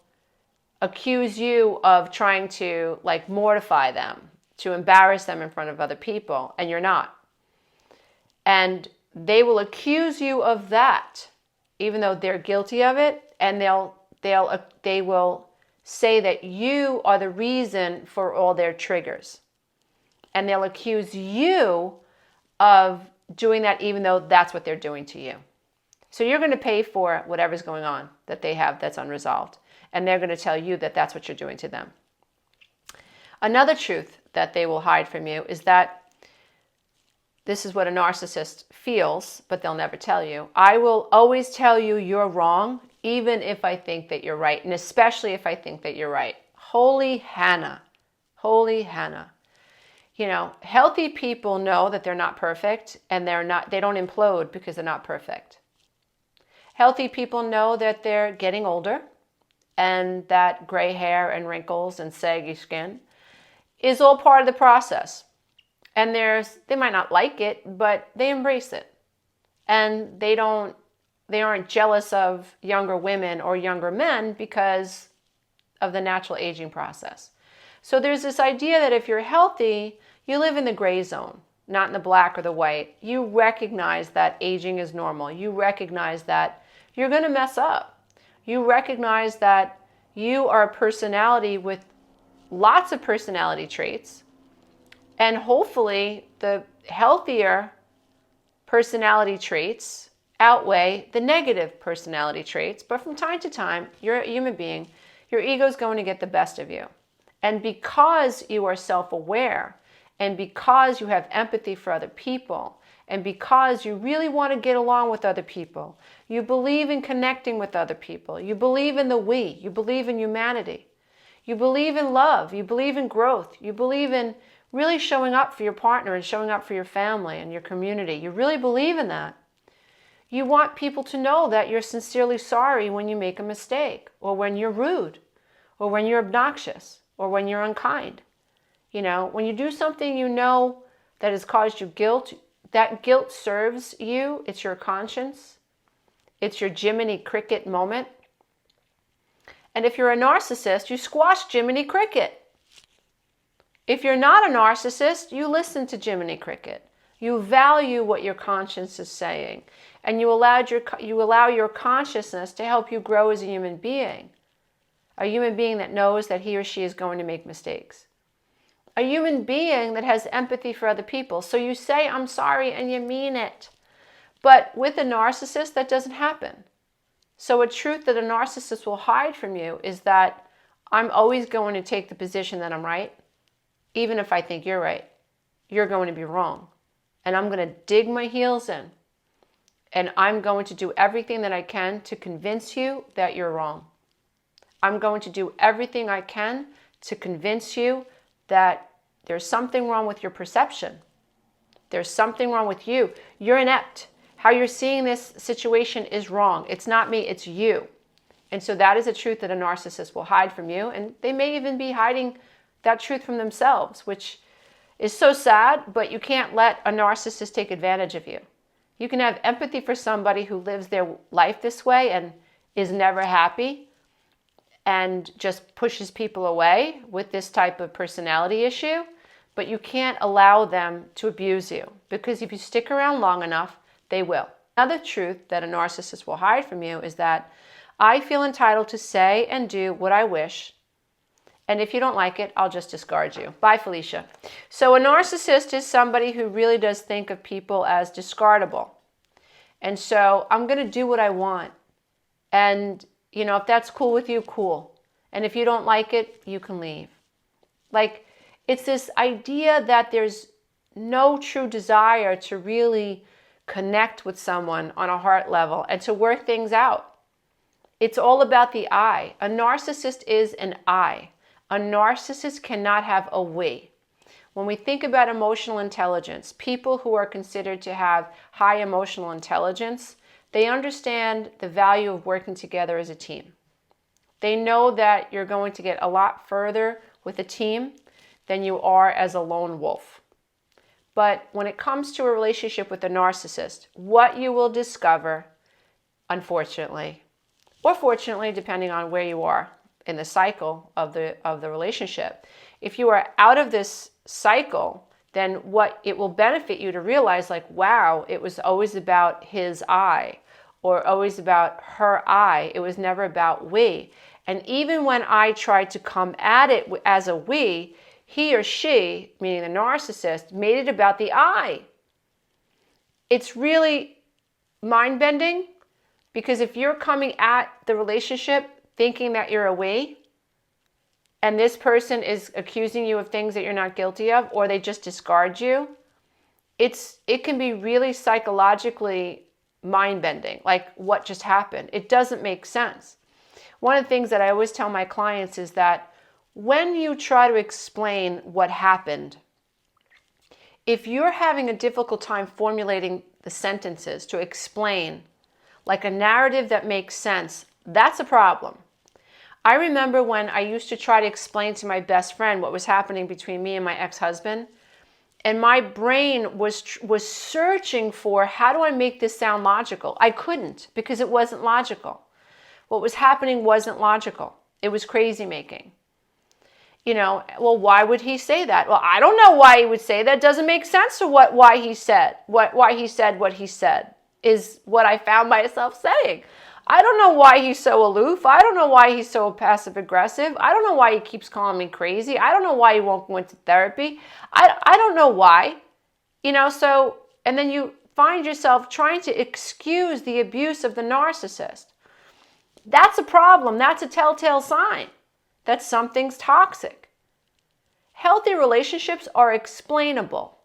accuse you of trying to like mortify them, to embarrass them in front of other people, and you're not. And they will accuse you of that, even though they're guilty of it, and they will say that you are the reason for all their triggers. And they'll accuse you of doing that even though that's what they're doing to you. So you're going to pay for whatever's going on that they have that's unresolved. And they're going to tell you that that's what you're doing to them. Another truth that they will hide from you is that this is what a narcissist feels, but they'll never tell you. I will always tell you you're wrong, even if I think that you're right, and especially if I think that you're right. Holy Hannah. Holy Hannah. You know, healthy people know that they're not perfect, and they don't implode because they're not perfect. Healthy people know that they're getting older, and that gray hair and wrinkles and saggy skin is all part of the process. And they might not like it, but they embrace it. And they aren't jealous of younger women or younger men because of the natural aging process. So there's this idea that if you're healthy, you live in the gray zone, not in the black or the white. You recognize that aging is normal. You recognize that you're going to mess up. You recognize that you are a personality with lots of personality traits. And hopefully the healthier personality traits outweigh the negative personality traits. But from time to time, you're a human being. Your ego is going to get the best of you. And because you are self-aware, and because you have empathy for other people, and because you really want to get along with other people, you believe in connecting with other people, you believe in the we, you believe in humanity, you believe in love, you believe in growth, you believe in really showing up for your partner and showing up for your family and your community. You really believe in that. You want people to know that you're sincerely sorry when you make a mistake, or when you're rude, or when you're obnoxious, or when you're unkind. You know, when you do something you know that has caused you guilt, that guilt serves you. It's your conscience. It's your Jiminy Cricket moment. And if you're a narcissist, you squash Jiminy Cricket. If you're not a narcissist, you listen to Jiminy Cricket. You value what your conscience is saying. And you allow your consciousness to help you grow as a human being. A human being that knows that he or she is going to make mistakes. A human being that has empathy for other people. So you say, I'm sorry, and you mean it. But with a narcissist, that doesn't happen. So a truth that a narcissist will hide from you is that I'm always going to take the position that I'm right. Even if I think you're right, you're going to be wrong. And I'm going to dig my heels in. And I'm going to do everything that I can to convince you that you're wrong. I'm going to do everything I can to convince you that there's something wrong with your perception. There's something wrong with you. You're inept. How you're seeing this situation is wrong. It's not me, it's you. And so that is a truth that a narcissist will hide from you. And they may even be hiding that truth from themselves, which is so sad, but you can't let a narcissist take advantage of you. You can have empathy for somebody who lives their life this way and is never happy and just pushes people away with this type of personality issue, but you can't allow them to abuse you, because if you stick around long enough, they will. Another truth that a narcissist will hide from you is that I feel entitled to say and do what I wish, and if you don't like it, I'll just discard you. Bye, Felicia. So a narcissist is somebody who really does think of people as discardable. And so I'm going to do what I want. And, you know, if that's cool with you, cool. And if you don't like it, you can leave. Like, it's this idea that there's no true desire to really connect with someone on a heart level and to work things out. It's all about the I. A narcissist is an I. A narcissist cannot have a we. When we think about emotional intelligence, people who are considered to have high emotional intelligence, they understand the value of working together as a team. They know that you're going to get a lot further with a team than you are as a lone wolf. But when it comes to a relationship with a narcissist, what you will discover, unfortunately, or fortunately, depending on where you are in the cycle of the relationship. If you are out of this cycle, then what it will benefit you to realize, like, wow, it was always about his I, or always about her I. It was never about we. And even when I tried to come at it as a we, he or she, meaning the narcissist, made it about the I. It's really mind-bending, because if you're coming at the relationship thinking that you're a we, and this person is accusing you of things that you're not guilty of, or they just discard you, it can be really psychologically mind-bending, like what just happened. It doesn't make sense. One of the things that I always tell my clients is that when you try to explain what happened, if you're having a difficult time formulating the sentences to explain, like a narrative that makes sense, that's a problem. I remember when I used to try to explain to my best friend what was happening between me and my ex-husband, and my brain was searching for, how do I make this sound logical? I couldn't, because it wasn't logical. What was happening wasn't logical. It was crazy making. Well, why would he say that? Well, I don't know why he would say that. It doesn't make sense to why he said what he said is what I found myself saying. I don't know why he's so aloof. I don't know why he's so passive aggressive. I don't know why he keeps calling me crazy. I don't know why he won't go into therapy. I don't know why. And then you find yourself trying to excuse the abuse of the narcissist. That's a problem. That's a telltale sign that something's toxic. Healthy relationships are explainable.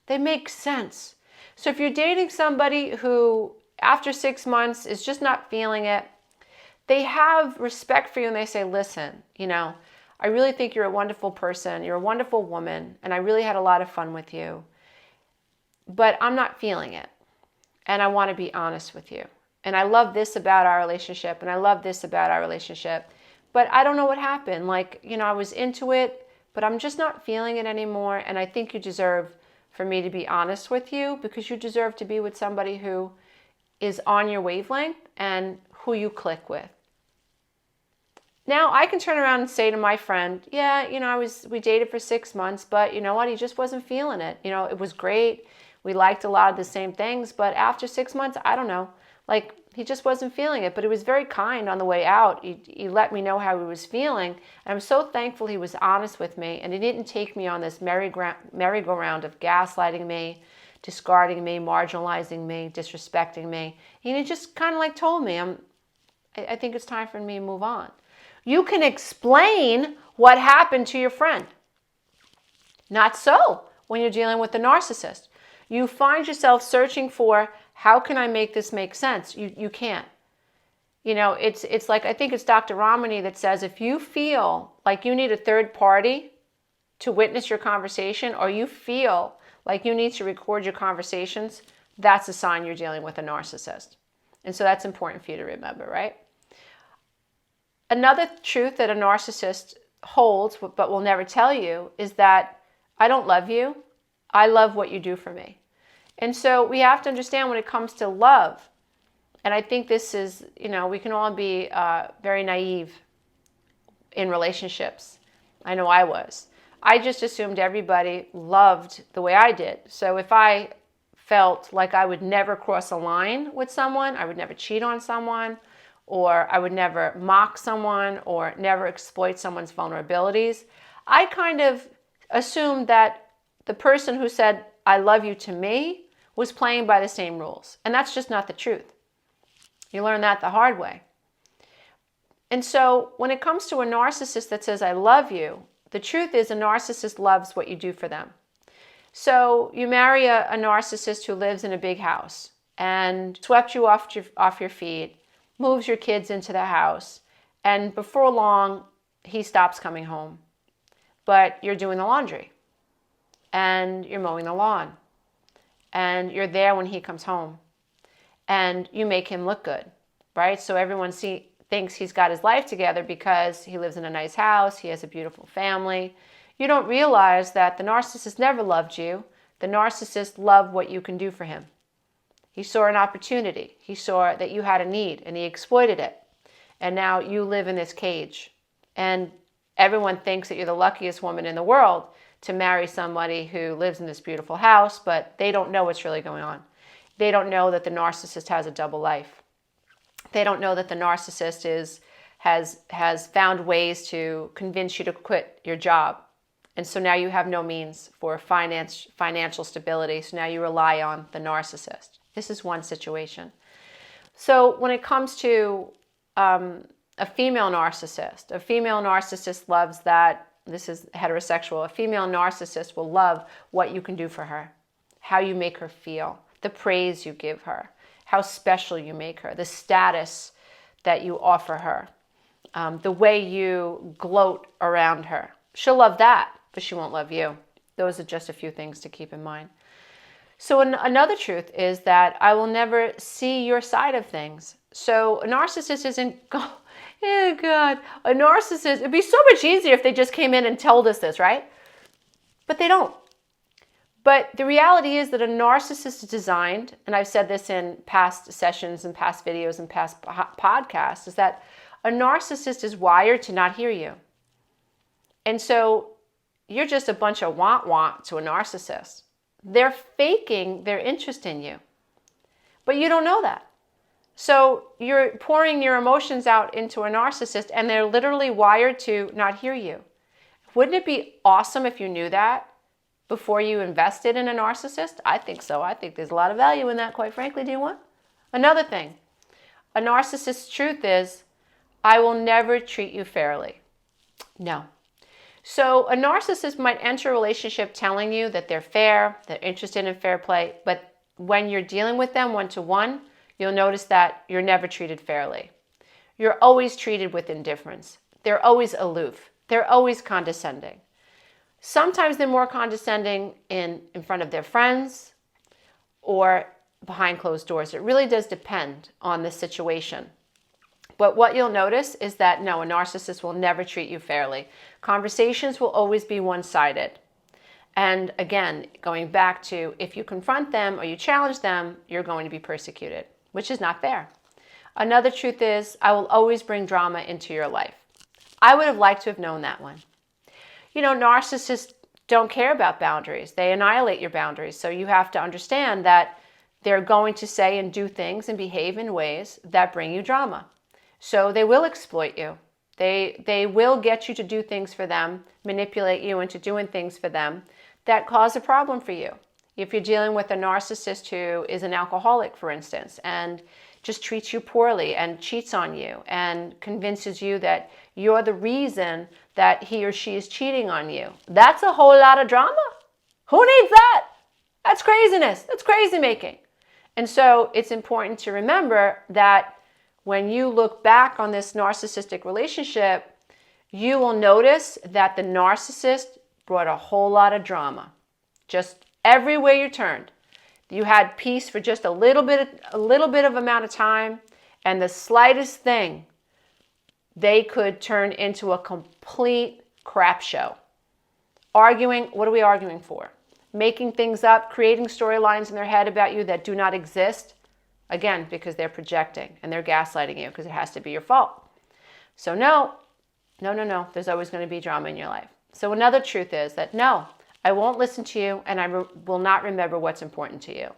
They make sense. So if you're dating somebody who, after 6 months, is just not feeling it, they have respect for you and they say, listen, I really think you're a wonderful person. You're a wonderful woman. And I really had a lot of fun with you. But I'm not feeling it. And I want to be honest with you. And I love this about our relationship. And I love this about our relationship. But I don't know what happened. I was into it, but I'm just not feeling it anymore. And I think you deserve for me to be honest with you, because you deserve to be with somebody who is on your wavelength and who you click with. Now, I can turn around and say to my friend, yeah, we dated for 6 months, but you know what? He just wasn't feeling it. It was great. We liked a lot of the same things, but after 6 months, I don't know. He just wasn't feeling it, but he was very kind on the way out. He let me know how he was feeling. And I'm so thankful he was honest with me, and he didn't take me on this merry-go-round of gaslighting me, discarding me, marginalizing me, disrespecting me. And he just kind of told me, I think it's time for me to move on. You can explain what happened to your friend. Not so when you're dealing with the narcissist. You find yourself searching for, how can I make this make sense? You can't. It's like, I think it's Dr. Romano that says, if you feel like you need a third party to witness your conversation, or you feel like you need to record your conversations, that's a sign you're dealing with a narcissist. And so that's important for you to remember, right? Another truth that a narcissist holds, but will never tell you, is that I don't love you. I love what you do for me. And so we have to understand when it comes to love, and I think this is, we can all be very naive in relationships. I know I was. I just assumed everybody loved the way I did. So if I felt like I would never cross a line with someone, I would never cheat on someone, or I would never mock someone, or never exploit someone's vulnerabilities, I kind of assumed that the person who said, I love you to me, was playing by the same rules. And that's just not the truth. You learn that the hard way. And so when it comes to a narcissist that says, I love you, the truth is a narcissist loves what you do for them. So you marry a narcissist who lives in a big house and swept you off your feet, moves your kids into the house, and before long, he stops coming home. But you're doing the laundry, and you're mowing the lawn, and you're there when he comes home, and you make him look good, right? So everyone thinks he's got his life together because he lives in a nice house, he has a beautiful family. You don't realize that the narcissist never loved you. The narcissist loved what you can do for him. He saw an opportunity. He saw that you had a need, and he exploited it. And now you live in this cage, And everyone thinks that you're the luckiest woman in the world to marry somebody who lives in this beautiful house, but they don't know what's really going on. They don't know that the narcissist has a double life. They don't know that the narcissist has found ways to convince you to quit your job. And so now you have no means for financial stability. So now you rely on the narcissist. This is one situation. So when it comes to a female narcissist loves that, this is heterosexual, a female narcissist will love what you can do for her, how you make her feel, the praise you give her, how special you make her, the status that you offer her, the way you gloat around her. She'll love that, but she won't love you. Those are just a few things to keep in mind. So another truth is that I will never see your side of things. So a narcissist isn't, oh God, a narcissist, it'd be so much easier if they just came in and told us this, right? But they don't. But the reality is that a narcissist is designed, and I've said this in past sessions and past videos and past podcasts, is that a narcissist is wired to not hear you. And so you're just a bunch of want to a narcissist. They're faking their interest in you, but you don't know that. So you're pouring your emotions out into a narcissist and they're literally wired to not hear you. Wouldn't it be awesome if you knew that before you invested in a narcissist? I think so. I think there's a lot of value in that, quite frankly. Do you want? Another thing, a narcissist's truth is, I will never treat you fairly. No. So a narcissist might enter a relationship telling you that they're fair, they're interested in fair play, but when you're dealing with them one-to-one, you'll notice that you're never treated fairly. You're always treated with indifference. They're always aloof. They're always condescending. Sometimes they're more condescending in front of their friends or behind closed doors. It really does depend on the situation. But what you'll notice is that, no, a narcissist will never treat you fairly. Conversations will always be one-sided. And again, going back to if you confront them or you challenge them, you're going to be persecuted, which is not fair. Another truth is, I will always bring drama into your life. I would have liked to have known that one. You know, narcissists don't care about boundaries. They annihilate your boundaries. So you have to understand that they're going to say and do things and behave in ways that bring you drama. So they will exploit you. They will get you to do things for them, manipulate you into doing things for them that cause a problem for you. If you're dealing with a narcissist who is an alcoholic, for instance, and just treats you poorly and cheats on you and convinces you that you're the reason that he or she is cheating on you, that's a whole lot of drama. Who needs that? That's craziness. That's crazy making. And so it's important to remember that when you look back on this narcissistic relationship, you will notice that the narcissist brought a whole lot of drama. Just everywhere you turned. You had peace for just a little bit of amount of time, and the slightest thing, they could turn into a complete crap show. Arguing, what are we arguing for? Making things up, creating storylines in their head about you that do not exist. Again, because they're projecting and they're gaslighting you because it has to be your fault. So no, there's always going to be drama in your life. So another truth is that no, I won't listen to you and I will not remember what's important to you.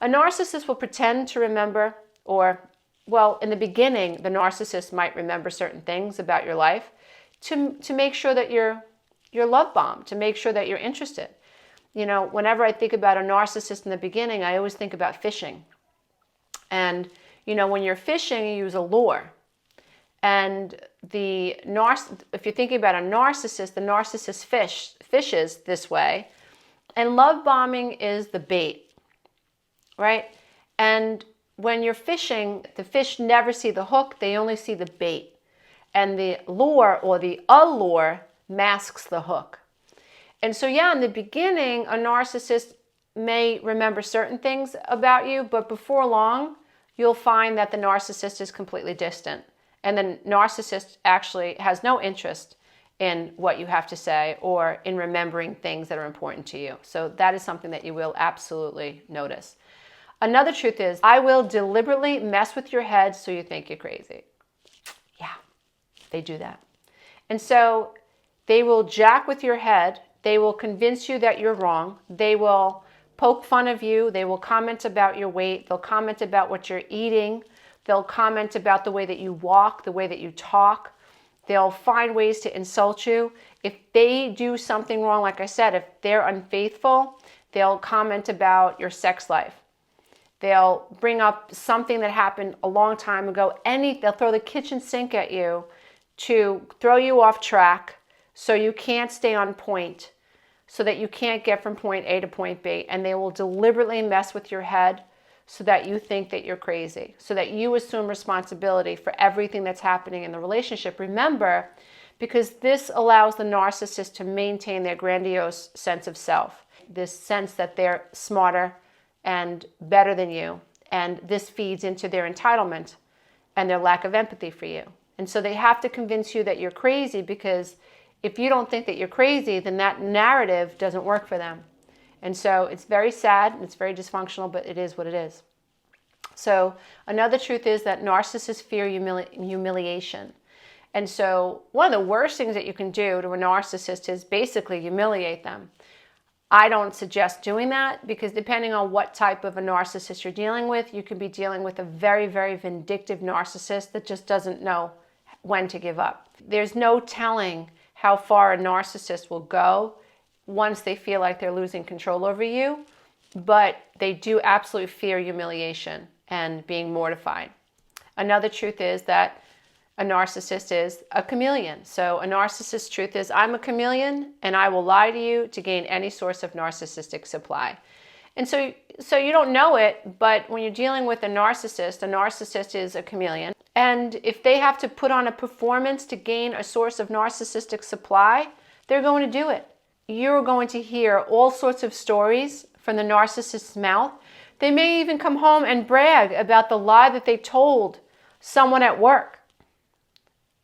A narcissist will pretend to remember, or, well, in the beginning, the narcissist might remember certain things about your life to make sure that you're love bombed, to make sure that you're interested. You know, whenever I think about a narcissist in the beginning, I always think about fishing. And, you know, when you're fishing, you use a lure. And if you're thinking about a narcissist, the narcissist fishes this way. And love bombing is the bait, right? And when you're fishing, the fish never see the hook, they only see the bait. And the lure or the allure masks the hook. And so, yeah, in the beginning, a narcissist may remember certain things about you, but before long, you'll find that the narcissist is completely distant. And the narcissist actually has no interest in what you have to say or in remembering things that are important to you. So that is something that you will absolutely notice. Another truth is, I will deliberately mess with your head so you think you're crazy. Yeah, they do that. And so they will jack with your head. They will convince you that you're wrong. They will poke fun of you. They will comment about your weight. They'll comment about what you're eating. They'll comment about the way that you walk, the way that you talk. They'll find ways to insult you. If they do something wrong, like I said, if they're unfaithful, they'll comment about your sex life. They'll bring up something that happened a long time ago. They'll throw the kitchen sink at you to throw you off track so you can't stay on point, so that you can't get from point A to point B. And they will deliberately mess with your head so that you think that you're crazy, so that you assume responsibility for everything that's happening in the relationship. Remember, because this allows the narcissist to maintain their grandiose sense of self, this sense that they're smarter and better than you. And this feeds into their entitlement and their lack of empathy for you. And so they have to convince you that you're crazy, because if you don't think that you're crazy, then that narrative doesn't work for them. And so it's very sad and it's very dysfunctional, but it is what it is. So another truth is that narcissists fear humiliation. And so one of the worst things that you can do to a narcissist is basically humiliate them. I don't suggest doing that, because depending on what type of a narcissist you're dealing with, you could be dealing with a very, very vindictive narcissist that just doesn't know when to give up. There's no telling how far a narcissist will go once they feel like they're losing control over you, but they do absolutely fear humiliation and being mortified. Another truth is that a narcissist is a chameleon. So a narcissist's truth is, I'm a chameleon and I will lie to you to gain any source of narcissistic supply. And so you don't know it, but when you're dealing with a narcissist is a chameleon. And if they have to put on a performance to gain a source of narcissistic supply, they're going to do it. You're going to hear all sorts of stories from the narcissist's mouth. They may even come home and brag about the lie that they told someone at work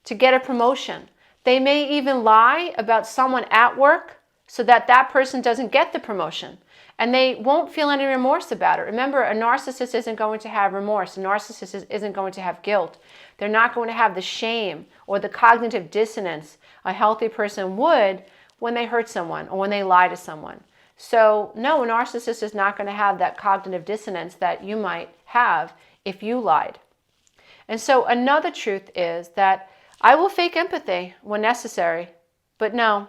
to get a promotion. They may even lie about someone at work so that that person doesn't get the promotion. And they won't feel any remorse about it. Remember, a narcissist isn't going to have remorse. A narcissist isn't going to have guilt. They're not going to have the shame or the cognitive dissonance a healthy person would when they hurt someone or when they lie to someone. So no, a narcissist is not going to have that cognitive dissonance that you might have if you lied. And so another truth is that I will fake empathy when necessary, but no,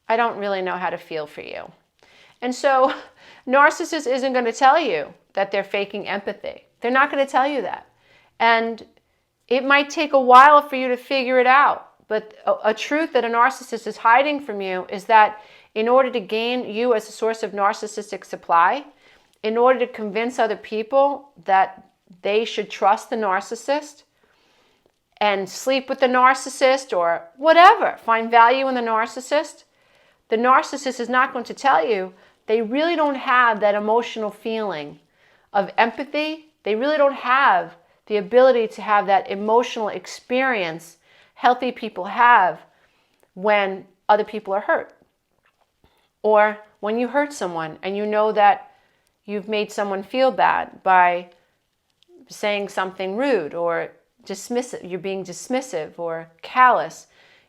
I don't really know how to feel for you. And so narcissist isn't going to tell you that they're faking empathy. They're not going to tell you that. And it might take a while for you to figure it out. But a truth that a narcissist is hiding from you is that in order to gain you as a source of narcissistic supply, in order to convince other people that they should trust the narcissist and sleep with the narcissist or whatever, find value in the narcissist is not going to tell you they really don't have that emotional feeling of empathy. They really don't have the ability to have that emotional experience healthy people have when other people are hurt. Or when you hurt someone and you know that you've made someone feel bad by saying something rude or dismissive, you're being dismissive or callous,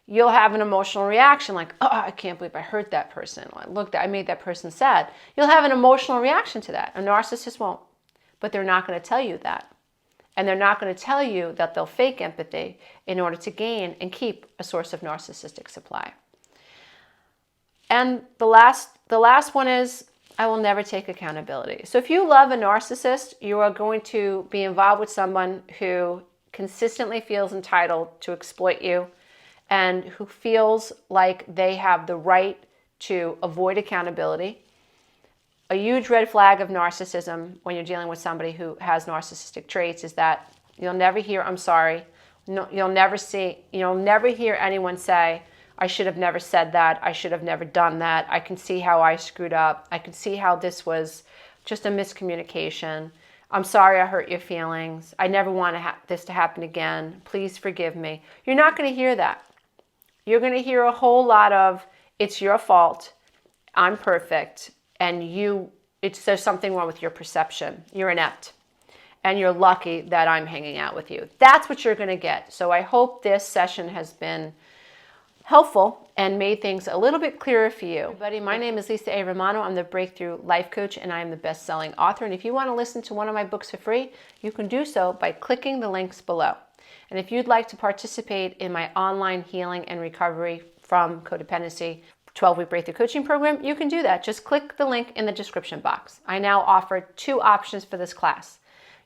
you'll have an emotional reaction like, oh, I can't believe I hurt that person. I made that person sad. You'll have an emotional reaction to that. A narcissist won't, but they're not going to tell you that. And they're not going to tell you that they'll fake empathy in order to gain and keep a source of narcissistic supply. And the last one is, I will never take accountability. So if you love a narcissist, you are going to be involved with someone who consistently feels entitled to exploit you and who feels like they have the right to avoid accountability. A huge red flag of narcissism when you're dealing with somebody who has narcissistic traits is that you'll never hear, I'm sorry. No, you'll never hear anyone say, I should have never said that. I should have never done that. I can see how I screwed up. I can see how this was just a miscommunication. I'm sorry I hurt your feelings. I never want this to happen again. Please forgive me. You're not going to hear that. You're going to hear a whole lot of, it's your fault. I'm perfect. And there's something wrong with your perception. You're inept. And you're lucky that I'm hanging out with you. That's what you're going to get. So I hope this session has been helpful and made things a little bit clearer for you. Everybody, my name is Lisa A. Romano. I'm the Breakthrough Life Coach, and I am the best-selling author. And if you want to listen to one of my books for free, you can do so by clicking the links below. And if you'd like to participate in my online healing and recovery from codependency 12-week breakthrough coaching program, you can do that. Just click the link in the description box. I now offer 2 options for this class.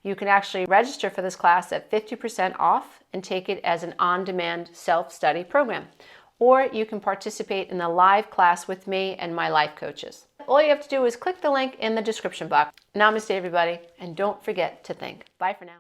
You can actually register for this class at 50% off and take it as an on-demand self-study program. Or you can participate in the live class with me and my life coaches. All you have to do is click the link in the description box. Namaste, everybody, and don't forget to think. Bye for now.